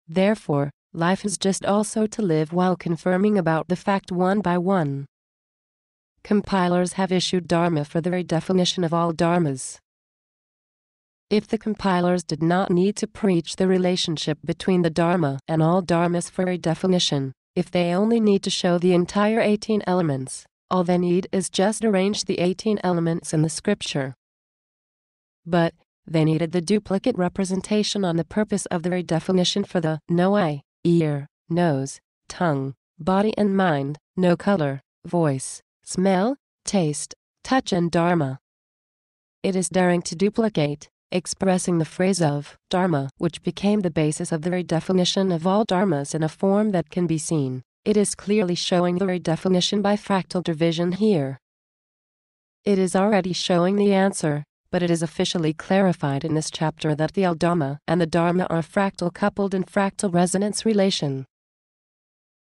S1: Therefore, life is just also to live while confirming about the fact one by one. Compilers have issued dharma for the very definition of all dharmas. If the compilers did not need to preach the relationship between the dharma and all dharmas for a definition, if they only need to show the entire 18 elements, all they need is just arrange the 18 elements in the scripture. But they needed the duplicate representation on the purpose of the very definition for the no eye, ear, nose, tongue, body and mind, no color, voice, smell, taste, touch and dharma. It is daring to duplicate, expressing the phrase of dharma, which became the basis of the very definition of all dharmas in a form that can be seen. It is clearly showing the very definition by fractal division here. It is already showing the answer, but it is officially clarified in this chapter that the Dhamma and the Dharma are fractal coupled in fractal resonance relation.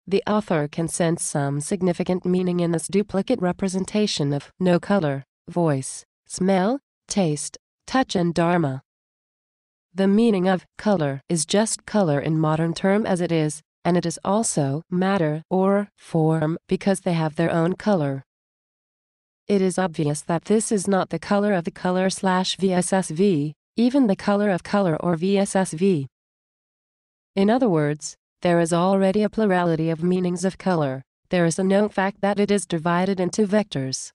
S1: The author can sense some significant meaning in this duplicate representation of no color, voice, smell, taste, touch and dharma. The meaning of color is just color in modern term as it is, and it is also matter or form because they have their own color. It is obvious that this is not the color of the color/VSSV, even the color of color or VSSV. In other words, there is already a plurality of meanings of color. There is a known fact that it is divided into vectors.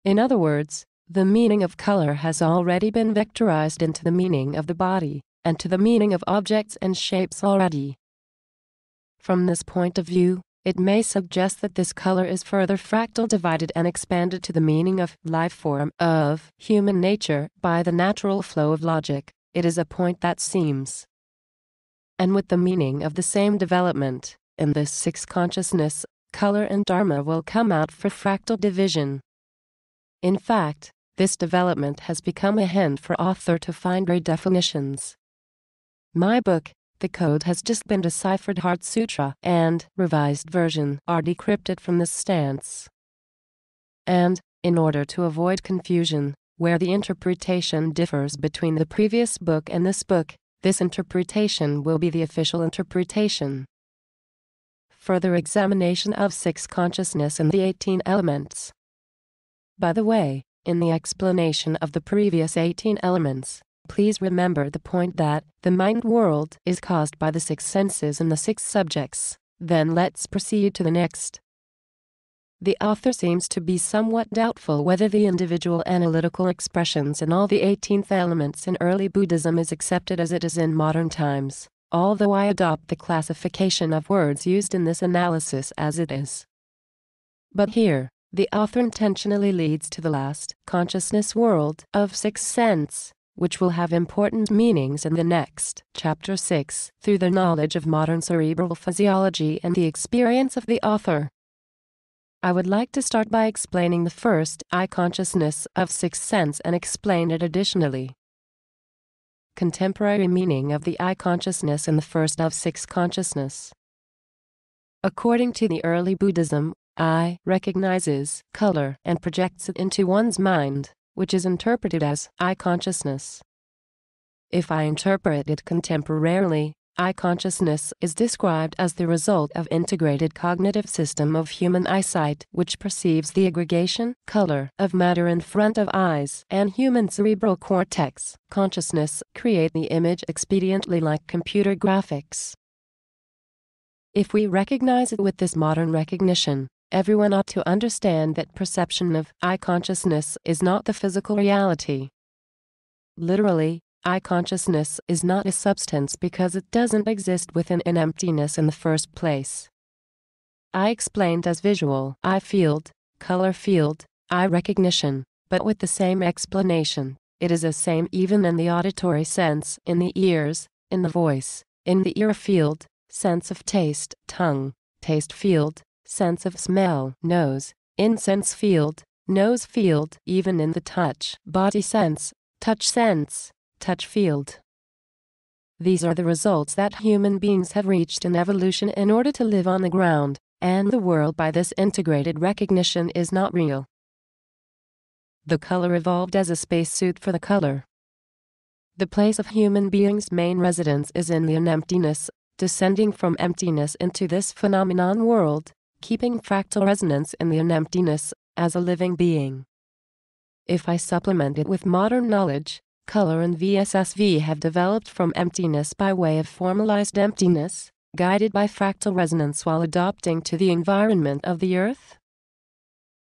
S1: In other words, the meaning of color has already been vectorized into the meaning of the body, and to the meaning of objects and shapes already. From this point of view, it may suggest that this color is further fractal divided and expanded to the meaning of life form of human nature by the natural flow of logic. It is a point that seems. And with the meaning of the same development, in this 6 consciousness, color and dharma will come out for fractal division. In fact, this development has become a hint for author to find redefinitions. My book, The Code, has just been deciphered. Heart Sutra and revised version are decrypted from this stance. And, in order to avoid confusion, where the interpretation differs between the previous book and this book, this interpretation will be the official interpretation. Further examination of 6 consciousness and the 18 elements. By the way, in the explanation of the previous 18 elements, please remember the point that the mind world is caused by the 6 senses and the 6 subjects. Then let's proceed to the next. The author seems to be somewhat doubtful whether the individual analytical expressions in all the 18th elements in early Buddhism is accepted as it is in modern times, although I adopt the classification of words used in this analysis as it is. But here, the author intentionally leads to the last consciousness world of 6 sense, which will have important meanings in the next Chapter 6 through the knowledge of modern cerebral physiology and the experience of the author. I would like to start by explaining the first eye consciousness of sixth sense and explain it additionally. Contemporary meaning of the eye consciousness and the first of six consciousness. According to the early Buddhism, eye recognizes color and projects it into one's mind, which is interpreted as eye consciousness. If I interpret it contemporarily, eye consciousness is described as the result of integrated cognitive system of human eyesight which perceives the aggregation, color, of matter in front of eyes, and human cerebral cortex, consciousness, create the image expediently like computer graphics. If we recognize it with this modern recognition, everyone ought to understand that perception of eye consciousness is not the physical reality. Literally, eye consciousness is not a substance because it doesn't exist within an emptiness in the first place. Eye explained as visual eye field, color field, eye recognition, but with the same explanation, it is the same even in the auditory sense, in the ears, in the voice, in the ear field, sense of taste, tongue, taste field, sense of smell, nose, in sense field, nose field, even in the touch, body sense, touch field. These are the results that human beings have reached in evolution in order to live on the ground, and the world by this integrated recognition is not real. The color evolved as a spacesuit for the color. The place of human beings' main residence is in the unemptiness, descending from emptiness into this phenomenon world, keeping fractal resonance in the unemptiness, as a living being. If I supplement it with modern knowledge, color and VSSV have developed from emptiness by way of formalized emptiness, guided by fractal resonance while adapting to the environment of the earth.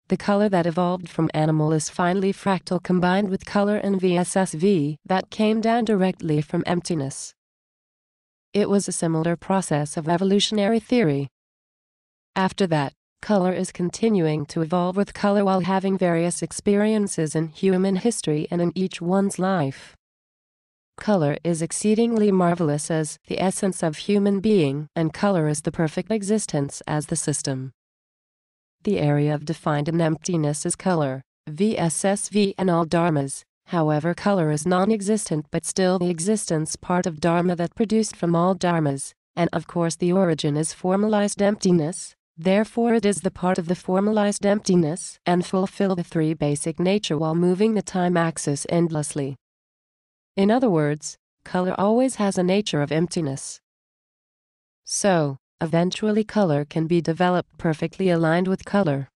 S1: The color that evolved from animal is finely fractal combined with color and VSSV that came down directly from emptiness. It was a similar process of evolutionary theory. After that, color is continuing to evolve with color while having various experiences in human history and in each one's life. Color is exceedingly marvelous as the essence of human being, and color is the perfect existence as the system. The area of defined in emptiness is color, VSSV and all dharmas. However, color is non-existent but still the existence part of dharma that produced from all dharmas, and of course the origin is formalized emptiness, therefore it is the part of the formalized emptiness and fulfill the three basic nature while moving the time axis endlessly. In other words, color always has a nature of emptiness. So, eventually color can be developed perfectly aligned with color.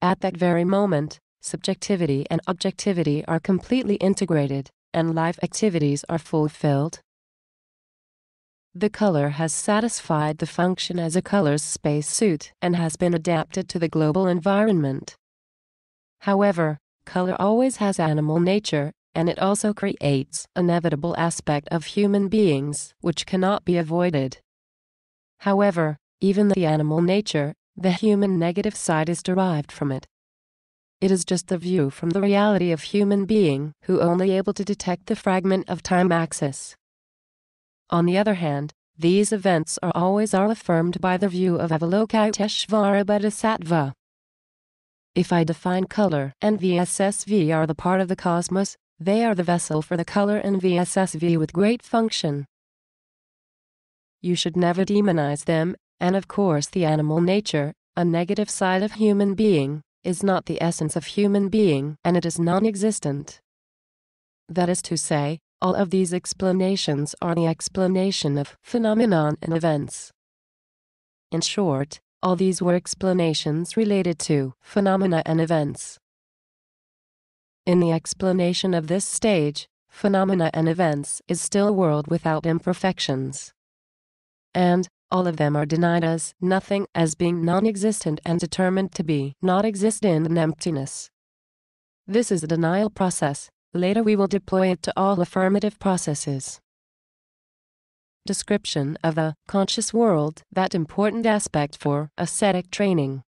S1: At that very moment, subjectivity and objectivity are completely integrated, and life activities are fulfilled. The color has satisfied the function as a color's spacesuit and has been adapted to the global environment. However, color always has animal nature, and it also creates an inevitable aspect of human beings which cannot be avoided. However, even the animal nature, the human negative side is derived from it. It is just the view from the reality of human being who only able to detect the fragment of time axis. On the other hand, these events are always affirmed by the view of Avalokiteshvara Bodhisattva. If I define color and VSSV are the part of the cosmos, they are the vessel for the color and VSSV with great function. You should never demonize them, and of course the animal nature, a negative side of human being, is not the essence of human being and it is non-existent. That is to say, all of these explanations are the explanation of phenomenon and events. In short, all these were explanations related to phenomena and events. In the explanation of this stage, phenomena and events is still a world without imperfections. And all of them are denied as nothing, as being non-existent and determined to be not existent in emptiness. This is a denial process. Later we will deploy it to all affirmative processes. Description of the conscious world, that important aspect for ascetic training.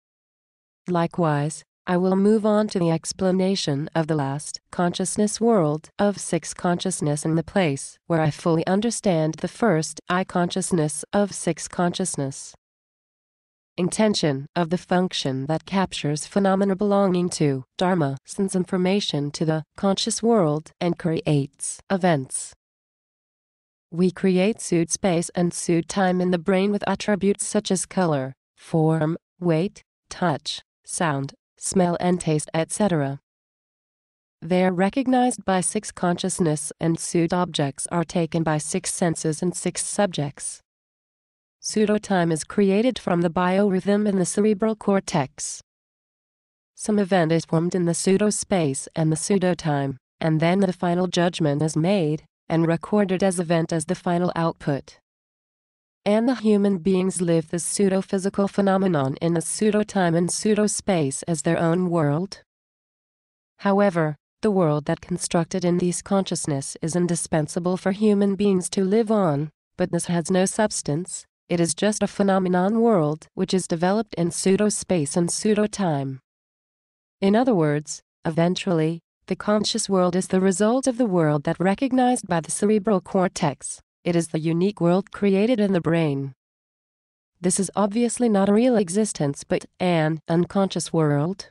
S1: Likewise, I will move on to the explanation of the last consciousness world of six consciousness in the place where I fully understand the first I consciousness of six consciousness. Intention of the function that captures phenomena belonging to Dharma sends information to the conscious world and creates events. We create suit space and suit time in the brain with attributes such as color, form, weight, touch, sound, smell and taste, etc. They are recognized by six consciousness, and suit objects are taken by six senses and six subjects. Pseudo-time is created from the biorhythm in the cerebral cortex. Some event is formed in the pseudo-space and the pseudo-time, and then the final judgment is made and recorded as event as the final output. And the human beings live this pseudo-physical phenomenon in the pseudo-time and pseudo-space as their own world. However, the world that constructed in these consciousness is indispensable for human beings to live on, but this has no substance. It is just a phenomenon world which is developed in pseudo-space and pseudo-time. In other words, eventually, the conscious world is the result of the world that recognized by the cerebral cortex. It is the unique world created in the brain. This is obviously not a real existence but an unconscious world.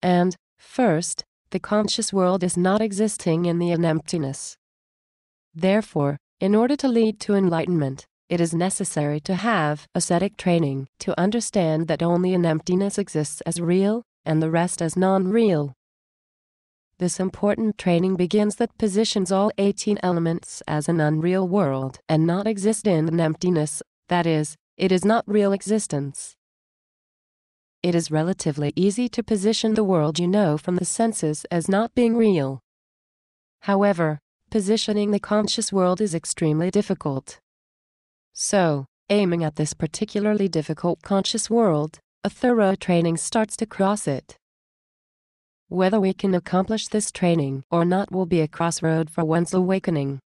S1: And, first, the conscious world is not existing in the unemptiness. Therefore, in order to lead to enlightenment, it is necessary to have ascetic training to understand that only an emptiness exists as real, and the rest as non-real. This important training begins that positions all 18 elements as an unreal world and not exist in an emptiness, that is, it is not real existence. It is relatively easy to position the world you know from the senses as not being real. However, positioning the conscious world is extremely difficult. So, aiming at this particularly difficult conscious world, a thorough training starts to cross it. Whether we can accomplish this training or not will be a crossroad for one's awakening.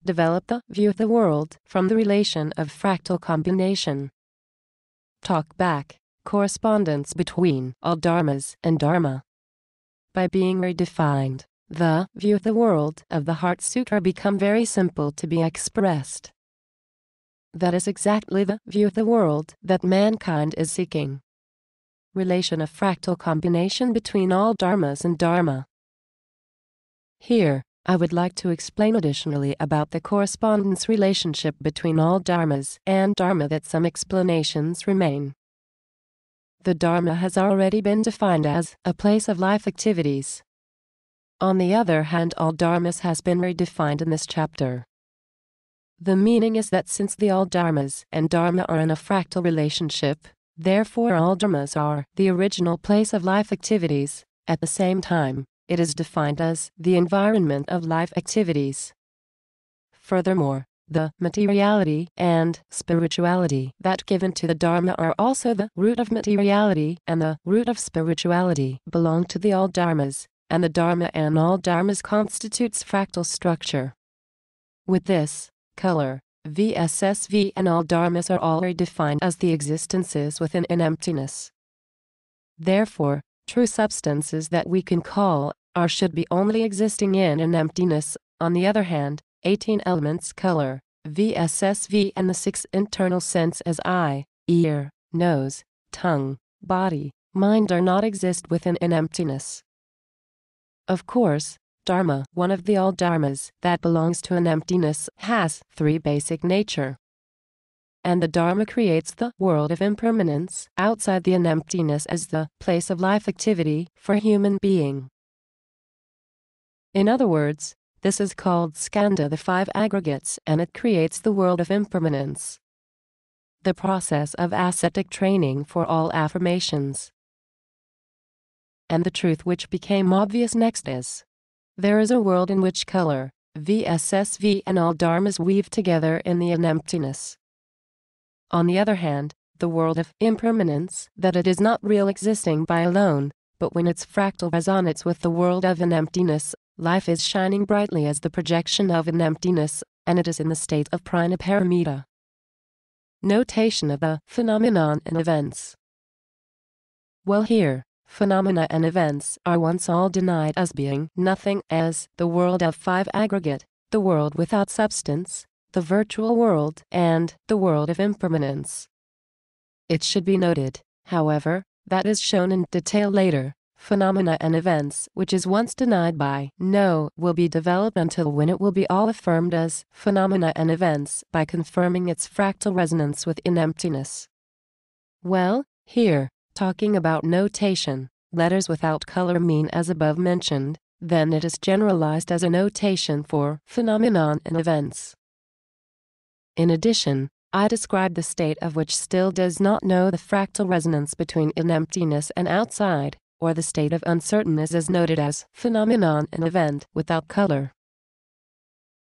S1: Develop the view of the world from the relation of fractal combination. Talk back, correspondence between all dharmas and dharma. By being redefined, the view of the world of the Heart Sutra become very simple to be expressed. That is exactly the view of the world that mankind is seeking. Relation of fractal combination between all dharmas and dharma. Here, I would like to explain additionally about the correspondence relationship between all dharmas and dharma, that some explanations remain. The dharma has already been defined as a place of life activities. On the other hand, all dharmas has been redefined in this chapter. The meaning is that since the all dharmas and dharma are in a fractal relationship, therefore all dharmas are the original place of life activities. At the same time, it is defined as the environment of life activities. Furthermore, the materiality and spirituality that given to the dharma are also the root of materiality, and the root of spirituality belong to the all dharmas, and the dharma and all dharmas constitutes fractal structure. With this, color, VSSV and all dharmas are already defined as the existences within an emptiness. Therefore, true substances that we can call are should be only existing in an emptiness. On the other hand, 18 elements color, VSSV and the 6 internal sense as eye, ear, nose, tongue, body, mind are not exist within an emptiness. Of course, dharma, one of the all dharmas that belongs to an emptiness, has 3 basic nature. And the dharma creates the world of impermanence outside the unemptiness as the place of life activity for human being. In other words, this is called skandha, the 5 aggregates, and it creates the world of impermanence. The process of ascetic training for all affirmations. And the truth which became obvious next is, there is a world in which color, VSSV and all dharmas weave together in the unemptiness. On the other hand, the world of impermanence, that it is not real existing by alone, but when its fractal resonates with the world of an emptiness, life is shining brightly as the projection of an emptiness, and it is in the state of prana-paramita. Notation of the phenomenon and events. Well, here, phenomena and events are once all denied as being nothing as the world of five aggregate, the world without substance, the virtual world, and the world of impermanence. It should be noted, however, that is shown in detail later, phenomena and events which is once denied by no will be developed until when it will be all affirmed as phenomena and events by confirming its fractal resonance within emptiness. Well, here, talking about notation, letters without color mean as above mentioned, then it is generalized as a notation for phenomenon and events. In addition, I described the state of which still does not know the fractal resonance between in emptiness and outside, or the state of uncertainness is noted as phenomenon and event without color.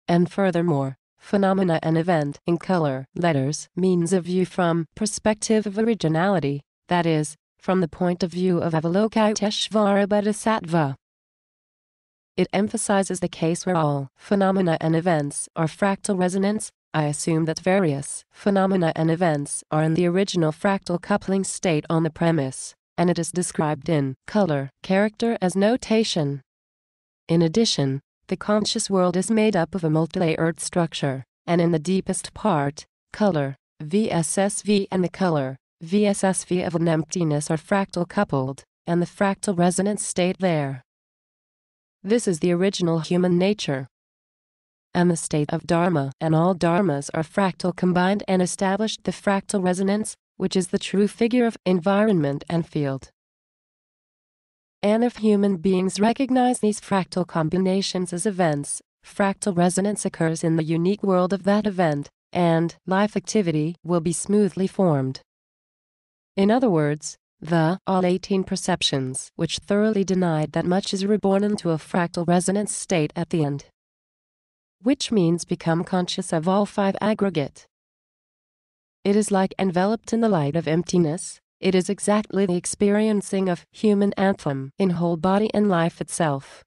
S1: And furthermore, phenomena and event in color letters means a view from perspective of originality, that is, from the point of view of Avalokiteshvara Bodhisattva. It emphasizes the case where all phenomena and events are fractal resonance. I assume that various phenomena and events are in the original fractal coupling state on the premise, and it is described in color character as notation. In addition, the conscious world is made up of a multilayered structure, and in the deepest part, color, VSSV and the color, VSSV of an emptiness are fractal coupled, and the fractal resonance state there. This is the original human nature. And the state of Dharma and all Dharmas are fractal combined and established the fractal resonance, which is the true figure of environment and field. And if human beings recognize these fractal combinations as events, fractal resonance occurs in the unique world of that event, and life activity will be smoothly formed. In other words, all 18 perceptions which thoroughly denied that much is reborn into a fractal resonance state at the end, which means become conscious of all five aggregate. It is like enveloped in the light of emptiness. It is exactly the experiencing of human anthem in whole body and life itself.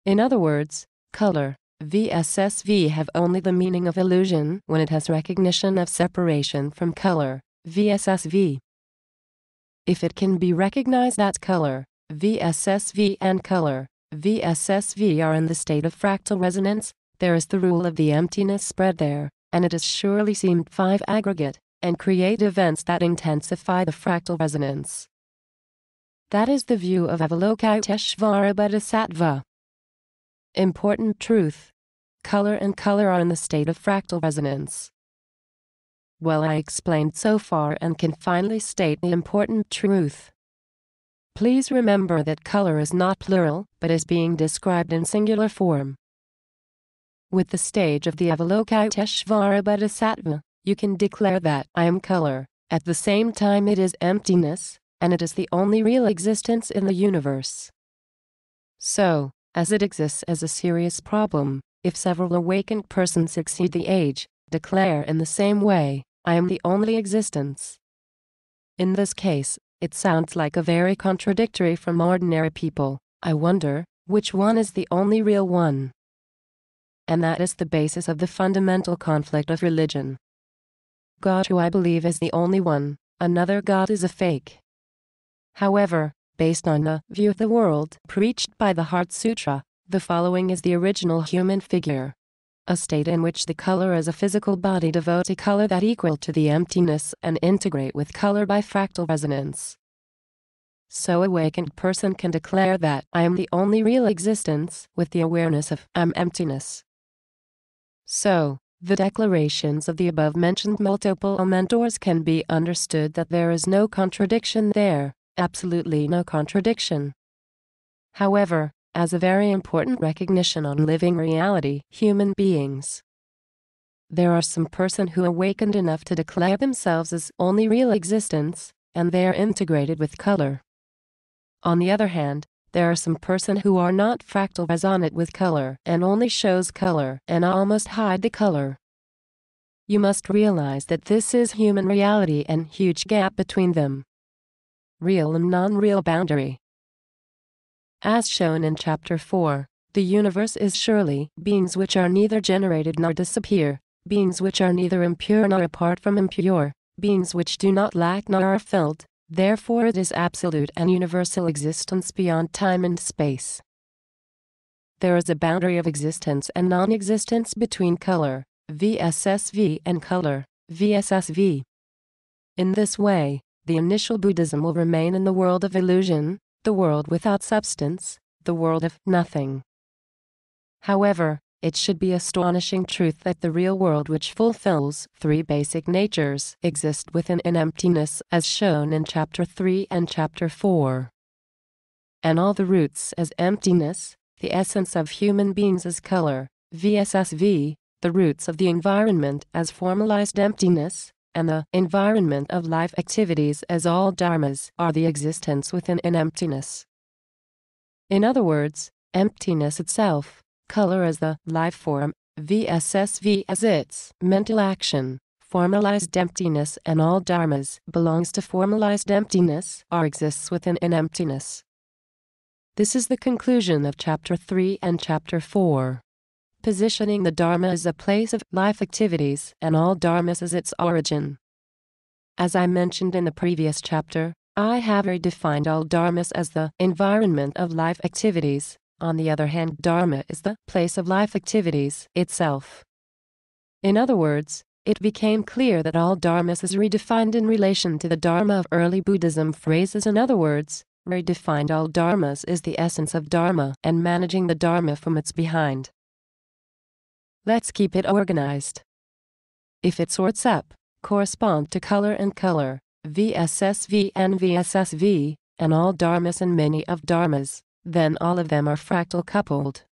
S1: In other words, color, VSSV have only the meaning of illusion when it has recognition of separation from color, VSSV. If it can be recognized that color, VSSV and color, VSSV are in the state of fractal resonance, there is the rule of the emptiness spread there, and it is surely seemed five aggregate, and create events that intensify the fractal resonance. That is the view of Avalokiteshvara Bodhisattva. Important truth. Color and color are in the state of fractal resonance. Well, I explained so far and can finally state the important truth. Please remember that color is not plural, but is being described in singular form. With the stage of the Avalokiteshvara Bodhisattva, you can declare that I am color, at the same time it is emptiness, and it is the only real existence in the universe. So, as it exists as a serious problem, if several awakened persons exceed the age, declare in the same way, I am the only existence. In this case, it sounds like a very contradictory from ordinary people. I wonder, which one is the only real one? And that is the basis of the fundamental conflict of religion. God, who I believe is the only one, another God is a fake. However, based on the view of the world preached by the Heart Sutra, the following is the original human figure. A state in which the color as a physical body devote a color that equal to the emptiness and integrate with color by fractal resonance. So awakened person can declare that I am the only real existence with the awareness of I'm emptiness. So, the declarations of the above-mentioned multiple mentors can be understood that there is no contradiction there, absolutely no contradiction. However, as a very important recognition on living reality, human beings, there are some person who awakened enough to declare themselves as only real existence, and they are integrated with color. On the other hand, there are some person who are not fractal resonant with color and only shows color and almost hide the color. You must realize that this is human reality and huge gap between them. Real and non-real boundary. As shown in Chapter 4, the universe is surely beings which are neither generated nor disappear, beings which are neither impure nor apart from impure, beings which do not lack nor are filled, Therefore it is absolute and universal existence beyond time and space. There is a boundary of existence and non-existence between color, VSSV, and color, VSSV. In this way, the initial Buddhism will remain in the world of illusion, the world without substance, the world of nothing. However, it should be astonishing truth that the real world, which fulfills three basic natures, exists within an emptiness, as shown in Chapter 3 and Chapter 4. And all the roots as emptiness, the essence of human beings as color, VSSV, the roots of the environment as formalized emptiness, and the environment of life activities as all dharmas, are the existence within an emptiness. In other words, emptiness itself, color as the life form, VSSV as its mental action, formalized emptiness, and all dharmas belongs to formalized emptiness, or exists within an emptiness. This is the conclusion of Chapter 3 and Chapter 4. Positioning the Dharma as a place of life activities and all dharmas as its origin. As I mentioned in the previous chapter, I have redefined all dharmas as the environment of life activities. On the other hand, Dharma is the place of life activities itself. In other words, it became clear that all dharmas is redefined in relation to the Dharma of early Buddhism phrases. In other words, redefined all dharmas is the essence of Dharma and managing the Dharma from its behind. Let's keep it organized. If it sorts up, correspond to color and color, VSSV and VSSV, and all dharmas and many of dharmas, then all of them are fractal coupled.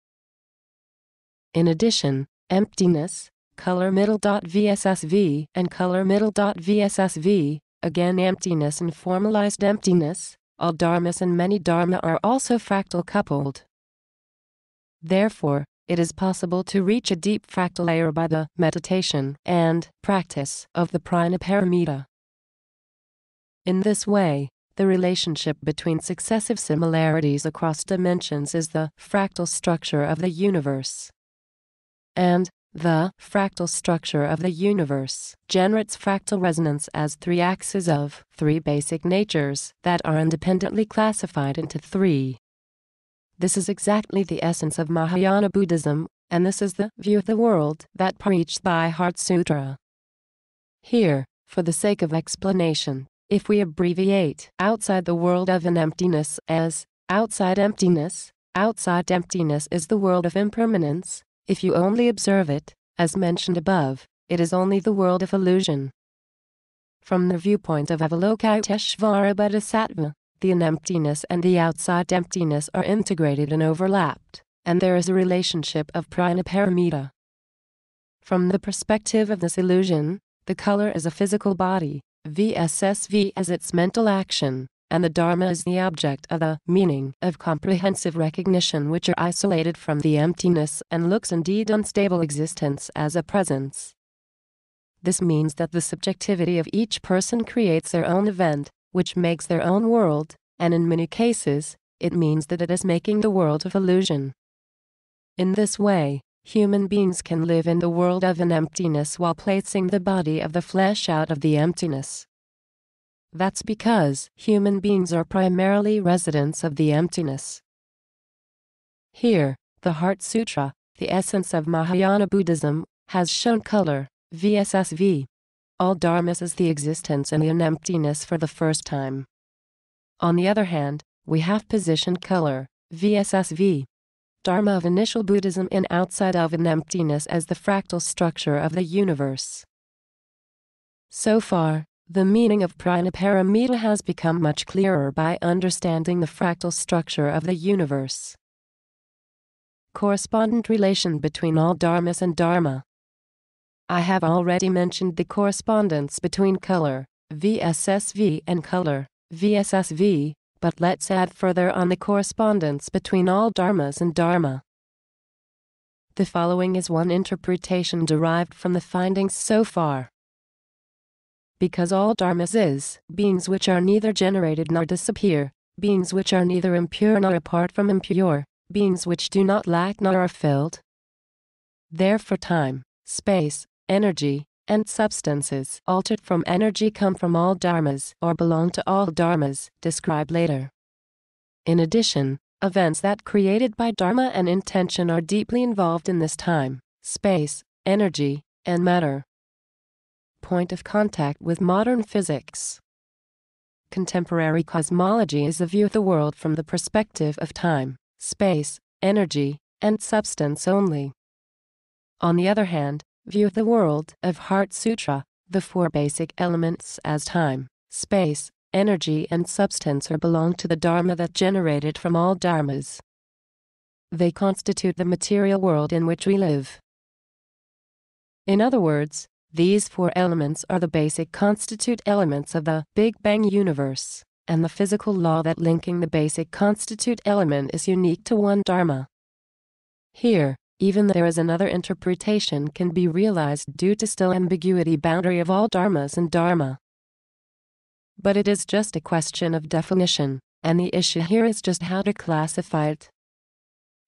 S1: In addition, emptiness, color middle.VSSV and color middle.VSSV, again emptiness and formalized emptiness, all dharmas and many dharma are also fractal coupled. Therefore, it is possible to reach a deep fractal layer by the meditation and practice of the Prajnaparamita. In this way, the relationship between successive similarities across dimensions is the fractal structure of the universe. And the fractal structure of the universe generates fractal resonance as three axes of three basic natures that are independently classified into three. This is exactly the essence of Mahayana Buddhism, and this is the view of the world that preached by Heart Sutra. Here, for the sake of explanation, if we abbreviate outside the world of an emptiness as outside emptiness is the world of impermanence. If you only observe it, as mentioned above, it is only the world of illusion. From the viewpoint of Avalokiteshvara Bodhisattva, the unemptiness and the outside emptiness are integrated and overlapped, and there is a relationship of Prajnaparamita. From the perspective of this illusion, the color is a physical body, VSSV as its mental action, and the Dharma is the object of the meaning of comprehensive recognition, which are isolated from the emptiness and looks indeed unstable existence as a presence. This means that the subjectivity of each person creates their own event, which makes their own world, and in many cases, it means that it is making the world of illusion. In this way, human beings can live in the world of an emptiness while placing the body of the flesh out of the emptiness. That's because human beings are primarily residents of the emptiness. Here, the Heart Sutra, the essence of Mahayana Buddhism, has shown color, VSSV. All dharmas as the existence and the unemptiness for the first time. On the other hand, we have positioned color, VSSV, Dharma of initial Buddhism in outside of an emptiness as the fractal structure of the universe. So far, the meaning of Prajnaparamita has become much clearer by understanding the fractal structure of the universe. Correspondent relation between all dharmas and dharma. I have already mentioned the correspondence between color, VSSV, and color, VSSV, but let's add further on the correspondence between all dharmas and dharma. The following is one interpretation derived from the findings so far. Because all dharmas is beings which are neither generated nor disappear, beings which are neither impure nor apart from impure, beings which do not lack nor are filled. Therefore time, space, energy, and substances altered from energy come from all dharmas or belong to all dharmas, described later. In addition, events that created by dharma and intention are deeply involved in this time, space, energy, and matter. Point of contact with modern physics. Contemporary cosmology is a view of the world from the perspective of time, space, energy, and substance only. On the other hand, view the world of Heart Sutra, the four basic elements as time, space, energy and substance are belong to the Dharma that generated from all dharmas. They constitute the material world in which we live. In other words, these four elements are the basic constitute elements of the Big Bang universe, and the physical law that linking the basic constitute element is unique to one Dharma. Here, even there is another interpretation can be realized due to still ambiguity boundary of all dharmas and dharma. But it is just a question of definition, and the issue here is just how to classify it.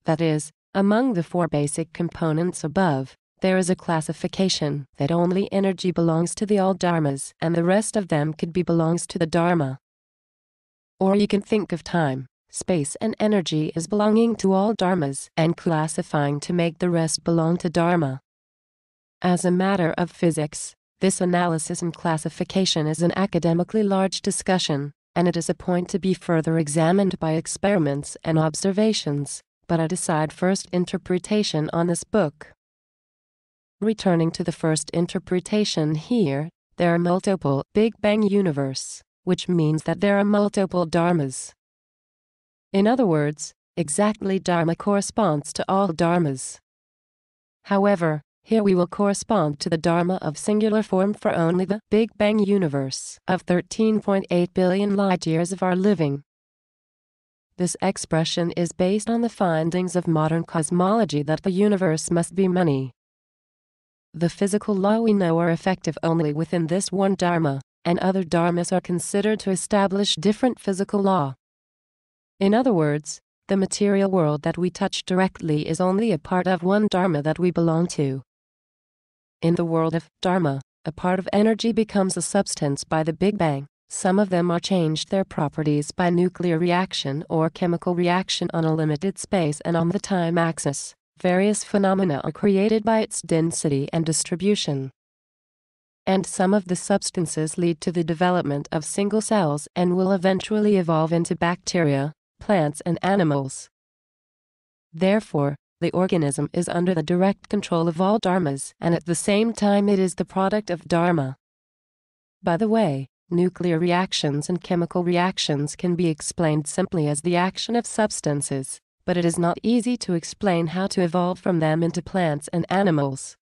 S1: That is, among the four basic components above, there is a classification that only energy belongs to the all dharmas and the rest of them could be belongs to the dharma. Or you can think of time, space and energy as belonging to all dharmas and classifying to make the rest belong to dharma. As a matter of physics, this analysis and classification is an academically large discussion, and it is a point to be further examined by experiments and observations, but I decide first interpretation on this book. Returning to the first interpretation here, there are multiple Big Bang universe, which means that there are multiple dharmas. In other words, exactly dharma corresponds to all dharmas. However, here we will correspond to the dharma of singular form for only the Big Bang universe of 13.8 billion light-years of our living. This expression is based on the findings of modern cosmology that the universe must be many. The physical law we know are effective only within this one dharma, and other dharmas are considered to establish different physical law. In other words, the material world that we touch directly is only a part of one dharma that we belong to. In the world of dharma, a part of energy becomes a substance by the Big Bang. Some of them are changed their properties by nuclear reaction or chemical reaction on a limited space and on the time axis. Various phenomena are created by its density and distribution. And some of the substances lead to the development of single cells and will eventually evolve into bacteria, plants and animals. Therefore, the organism is under the direct control of all dharmas and at the same time it is the product of dharma. By the way, nuclear reactions and chemical reactions can be explained simply as the action of substances, but it is not easy to explain how to evolve from them into plants and animals.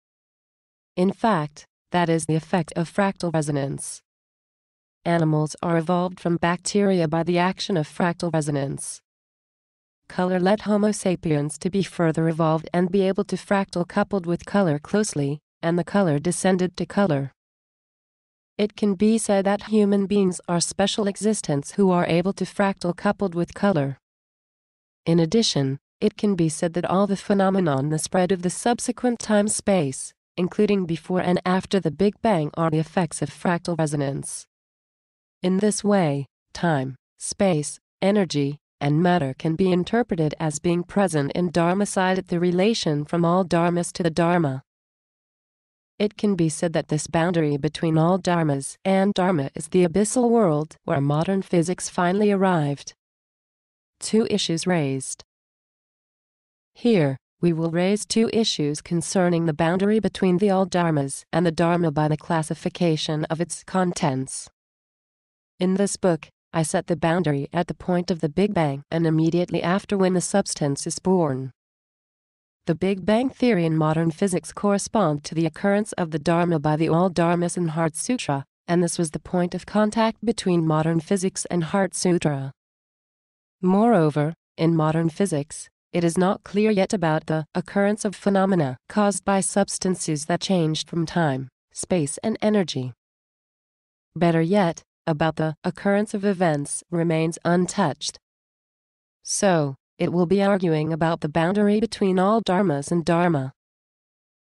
S1: In fact, that is the effect of fractal resonance. Animals are evolved from bacteria by the action of fractal resonance. Color led Homo sapiens to be further evolved and be able to fractal coupled with color closely, and the color descended to color. It can be said that human beings are special existents who are able to fractal coupled with color. In addition, it can be said that all the phenomenon the spread of the subsequent time-space, including before and after the Big Bang, are the effects of fractal resonance. In this way, time, space, energy, and matter can be interpreted as being present in Dharma side at the relation from all dharmas to the Dharma. It can be said that this boundary between all dharmas and Dharma is the abyssal world where modern physics finally arrived. Two issues raised. Here, we will raise two issues concerning the boundary between the all dharmas and the Dharma by the classification of its contents. In this book, I set the boundary at the point of the Big Bang and immediately after when the substance is born. The Big Bang theory in modern physics correspond to the occurrence of the Dharma by the all dharmas in Heart Sutra, and this was the point of contact between modern physics and Heart Sutra. Moreover, in modern physics, it is not clear yet about the occurrence of phenomena caused by substances that changed from time, space and energy. Better yet, about the occurrence of events remains untouched. So, it will be arguing about the boundary between all dharmas and Dharma.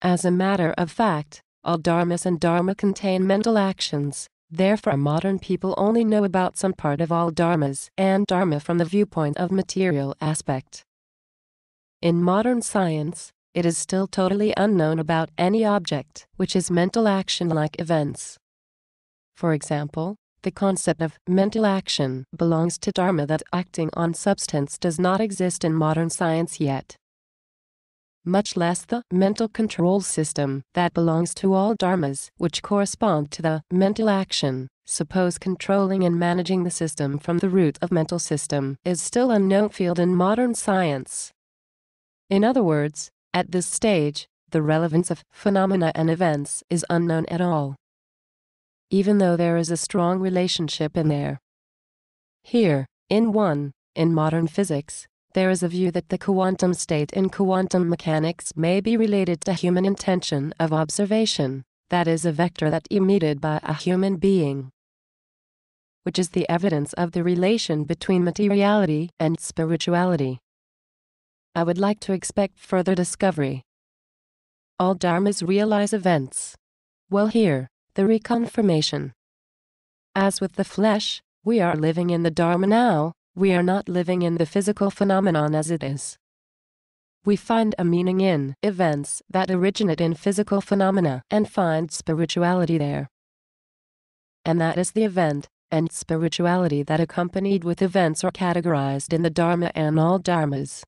S1: As a matter of fact, All dharmas and dharma contain mental actions. Therefore, modern people only know about some part of all dharmas and dharma from the viewpoint of material aspect. In modern science, it is still totally unknown about any object which is mental action like events. For example, the concept of mental action belongs to dharma that acting on substance does not exist in modern science yet. Much less the mental control system that belongs to all dharmas which correspond to the mental action, suppose controlling and managing the system from the root of mental system, is still a unknown field in modern science. In other words, at this stage, the relevance of phenomena and events is unknown at all, even though there is a strong relationship in there. Here, in modern physics, there is a view that the quantum state in quantum mechanics may be related to human intention of observation, that is a vector that emitted by a human being, which is the evidence of the relation between materiality and spirituality. I would like to expect further discovery. All dharmas realize events. Well, here, the reconfirmation. As with the flesh, we are living in the dharma now. We are not living in the physical phenomenon as it is. We find a meaning in events that originate in physical phenomena and find spirituality there. And that is the event and spirituality that accompanied with events are categorized in the dharma and all dharmas.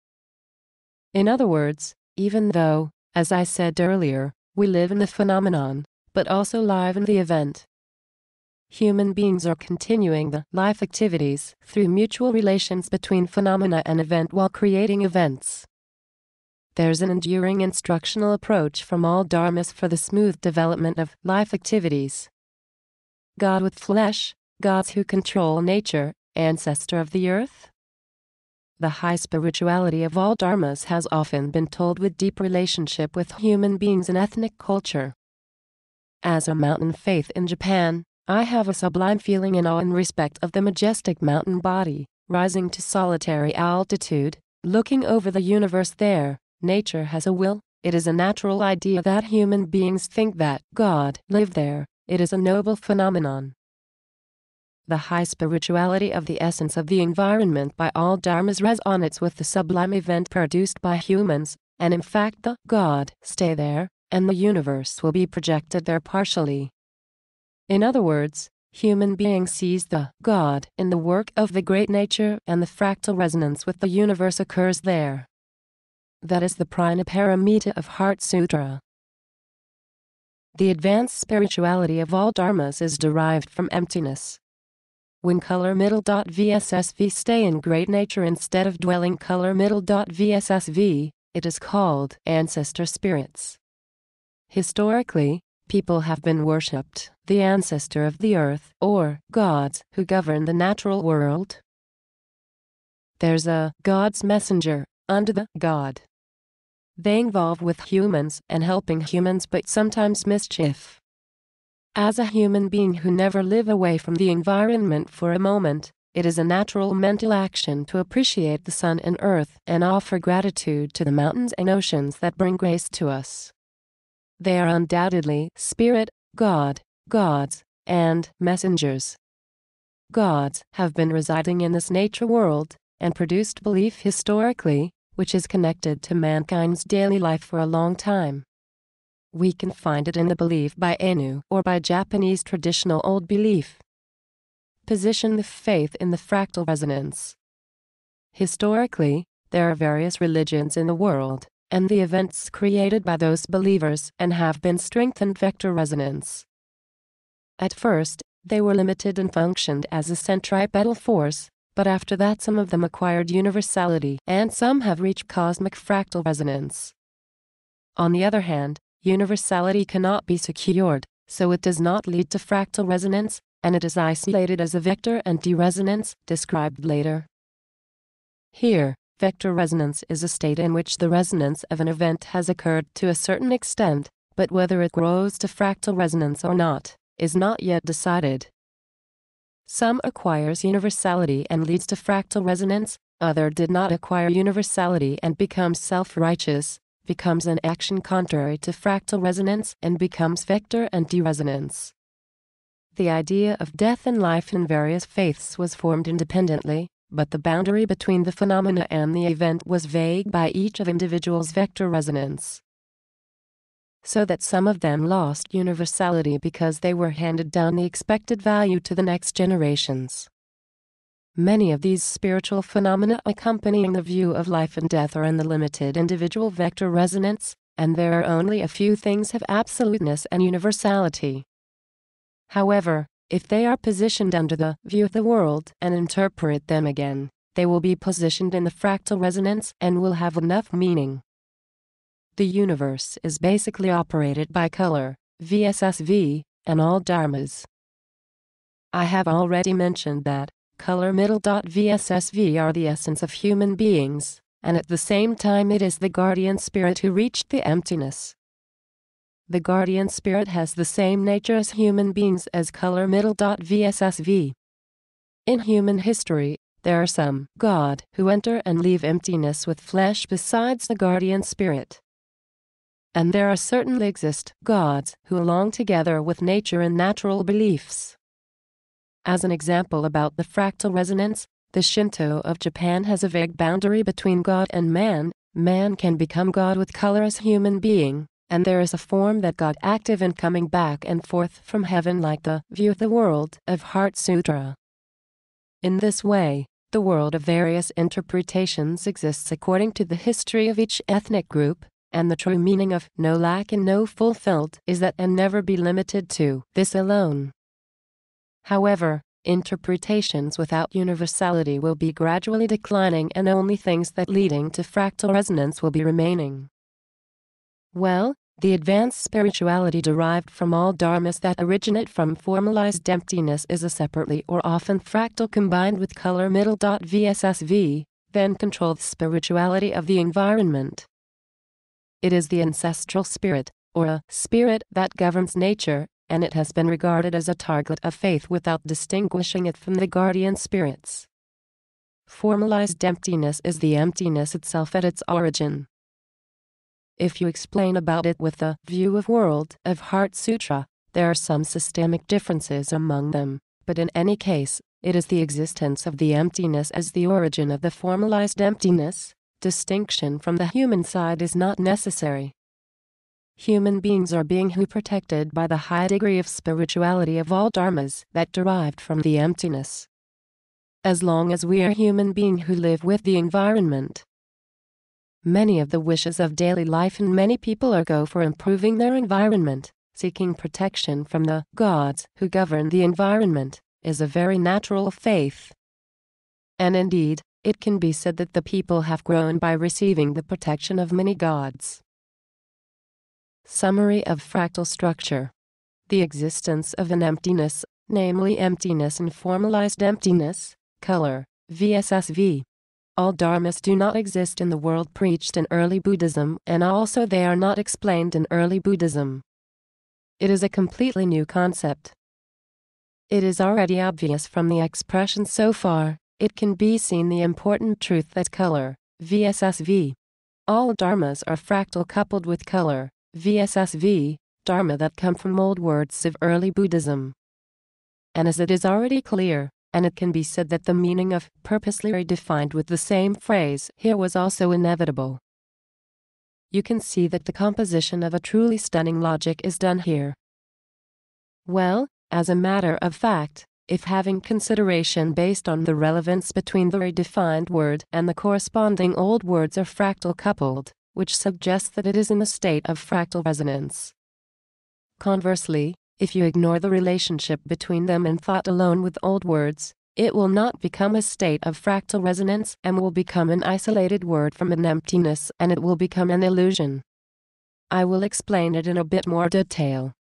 S1: In other words, even though, as I said earlier, we live in the phenomenon, but also live in the event, human beings are continuing the life activities through mutual relations between phenomena and event while creating events. There's an enduring instructional approach from all dharmas for the smooth development of life activities. God with flesh, gods who control nature, ancestor of the earth. The high spirituality of all dharmas has often been told with deep relationship with human beings and ethnic culture. As a mountain faith in Japan, I have a sublime feeling in awe and respect of the majestic mountain body, rising to solitary altitude, looking over the universe there. Nature has a will. It is a natural idea that human beings think that God lived there. It is a noble phenomenon. The high spirituality of the essence of the environment by all dharmas resonates with the sublime event produced by humans, and in fact the God stay there, and the universe will be projected there partially. In other words, human being sees the God in the work of the great nature and the fractal resonance with the universe occurs there. That is the Prajnaparamita of Heart Sutra. The advanced spirituality of all dharmas is derived from emptiness. When color middle.vssv stay in great nature instead of dwelling color middle.vssv, it is called ancestor spirits. Historically, people have been worshipped, the ancestor of the earth, or gods who govern the natural world. There's a God's messenger under the God. They involve with humans and helping humans but sometimes mischief. As a human being who never live away from the environment for a moment, it is a natural mental action to appreciate the sun and earth and offer gratitude to the mountains and oceans that bring grace to us. They are undoubtedly spirit, God, gods, and messengers. Gods have been residing in this nature world and produced belief historically, which is connected to mankind's daily life for a long time. We can find it in the belief by Ainu or by Japanese traditional old belief. Position the faith in the fractal resonance. Historically, there are various religions in the world, and the events created by those believers and have been strengthened vector resonance. At first, they were limited and functioned as a centripetal force, but after that some of them acquired universality and some have reached cosmic fractal resonance. On the other hand, universality cannot be secured, so it does not lead to fractal resonance, and it is isolated as a vector and deresonance, described later. Here, vector resonance is a state in which the resonance of an event has occurred to a certain extent, but whether it grows to fractal resonance or not, is not yet decided. Some acquires universality and leads to fractal resonance, other did not acquire universality and becomes self-righteous, becomes an action contrary to fractal resonance and becomes vector anti-resonance. The idea of death and life in various faiths was formed independently, but the boundary between the phenomena and the event was vague by each of individuals' vector resonance, so that some of them lost universality because they were handed down the expected value to the next generations. Many of these spiritual phenomena accompanying the view of life and death are in the limited individual vector resonance, and there are only a few things have absoluteness and universality. However, if they are positioned under the view of the world and interpret them again, they will be positioned in the fractal resonance and will have enough meaning. The universe is basically operated by color, VSSV, and all dharmas. I have already mentioned that color middle.VSSV are the essence of human beings, and at the same time it is the guardian spirit who reached the emptiness. The guardian spirit has the same nature as human beings as color middle.VSSV. In human history, there are some God who enter and leave emptiness with flesh besides the guardian spirit. And there are certainly exist gods who along together with nature and natural beliefs. As an example about the fractal resonance, the Shinto of Japan has a vague boundary between God and man. Man can become God with color as human being, and there is a form that God active in coming back and forth from heaven like the view of the world of Heart Sutra. In this way, the world of various interpretations exists according to the history of each ethnic group, and the true meaning of no lack and no fulfilled is that and never be limited to this alone. However, interpretations without universality will be gradually declining and only things that leading to fractal resonance will be remaining. Well, the advanced spirituality derived from all dharmas that originate from formalized emptiness is a separately or often fractal combined with color middle.VSSV, then controlled spirituality of the environment. It is the ancestral spirit, or a spirit that governs nature, and it has been regarded as a target of faith without distinguishing it from the guardian spirits. Formalized emptiness is the emptiness itself at its origin. If you explain about it with the view of world of Heart Sutra, there are some systemic differences among them, but in any case, it is the existence of the emptiness as the origin of the formalized emptiness. Distinction from the human side is not necessary. Human beings are beings who protected by the high degree of spirituality of all dharmas that derived from the emptiness. As long as we are human beings who live with the environment, many of the wishes of daily life and many people are go for improving their environment, seeking protection from the gods who govern the environment, is a very natural faith. And indeed, it can be said that the people have grown by receiving the protection of many gods. Summary of fractal structure. The existence of an emptiness, namely emptiness and formalized emptiness, color, VSSV. All dharmas do not exist in the world preached in early Buddhism, and also they are not explained in early Buddhism. It is a completely new concept. It is already obvious from the expression so far. It can be seen the important truth that color, VSSV. All dharmas are fractal coupled with color, VSSV, dharma that come from old words of early Buddhism. And as it is already clear, and it can be said that the meaning of purposely redefined with the same phrase here was also inevitable. You can see that the composition of a truly stunning logic is done here. Well, as a matter of fact, if having consideration based on the relevance between the redefined word and the corresponding old words are fractal coupled, which suggests that it is in the state of fractal resonance. Conversely, if you ignore the relationship between them in thought alone with old words, it will not become a state of fractal resonance and will become an isolated word from an emptiness, and it will become an illusion. I will explain it in a bit more detail.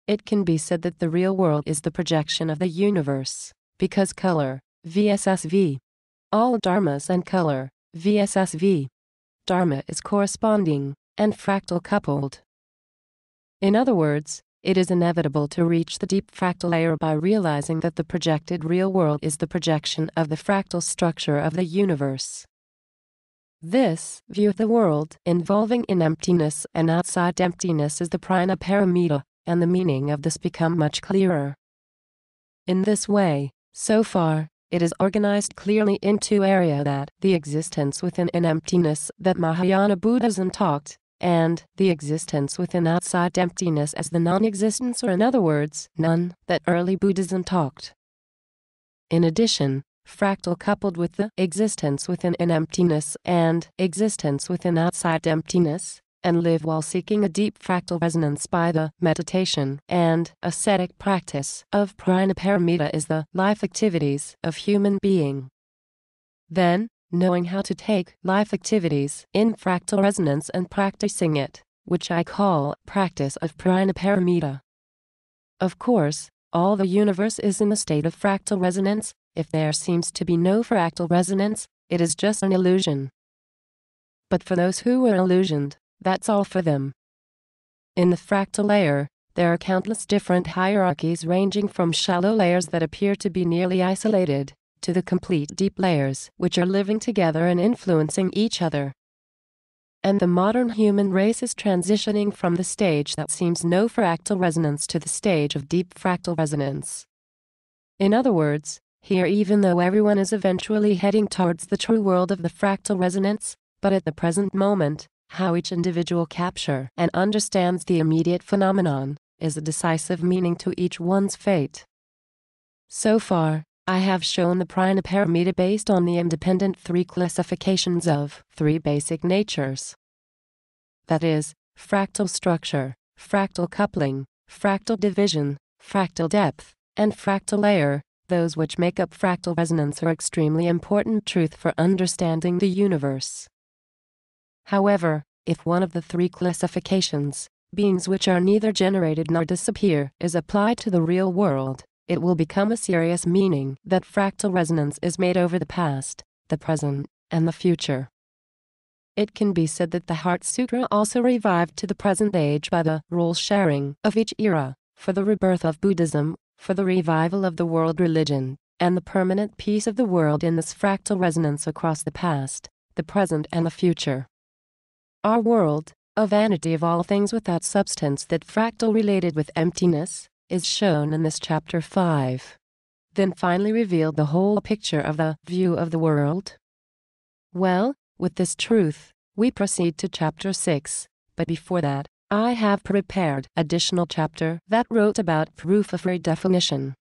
S1: It can be said that the real world is the projection of the universe, because color, VSSV. All dharmas and color, VSSV. Dharma is corresponding, and fractal coupled. In other words, it is inevitable to reach the deep fractal layer by realizing that the projected real world is the projection of the fractal structure of the universe. This view of the world involving in emptiness and outside emptiness is the prana paramita, and the meaning of this become much clearer. In this way, so far, it is organized clearly into area that the existence within in emptiness that Mahayana Buddhism taught, and the existence within outside emptiness as the non-existence, or in other words, none, that early Buddhism taught. In addition, fractal coupled with the existence within in emptiness and existence within outside emptiness, and live while seeking a deep fractal resonance by the meditation and ascetic practice of prana-paramita is the life activities of human being. Then, knowing how to take life activities in fractal resonance and practicing it, which I call practice of prana-paramita. Of course, all the universe is in a state of fractal resonance. If there seems to be no fractal resonance, it is just an illusion. But for those who are illusioned, that's all for them. In the fractal layer, there are countless different hierarchies ranging from shallow layers that appear to be nearly isolated, to the complete deep layers which are living together and influencing each other. And the modern human race is transitioning from the stage that seems no fractal resonance to the stage of deep fractal resonance. In other words, here even though everyone is eventually heading towards the true world of the fractal resonance, but at the present moment, how each individual captures and understands the immediate phenomenon is a decisive meaning to each one's fate. So far, I have shown the prana paramita based on the independent three classifications of three basic natures. That is, fractal structure, fractal coupling, fractal division, fractal depth, and fractal layer. Those which make up fractal resonance are extremely important truth for understanding the universe. However, if one of the three classifications, beings which are neither generated nor disappear, is applied to the real world, it will become a serious meaning that fractal resonance is made over the past, the present, and the future. It can be said that the Heart Sutra also revived to the present age by the rule sharing of each era, for the rebirth of Buddhism, for the revival of the world religion, and the permanent peace of the world in this fractal resonance across the past, the present and the future. Our world, a vanity of all things without substance that fractal related with emptiness, is shown in this Chapter 5. Then finally revealed the whole picture of the view of the world. Well, with this truth, we proceed to Chapter 6, but before that, I have prepared additional chapter that wrote about proof of redefinition.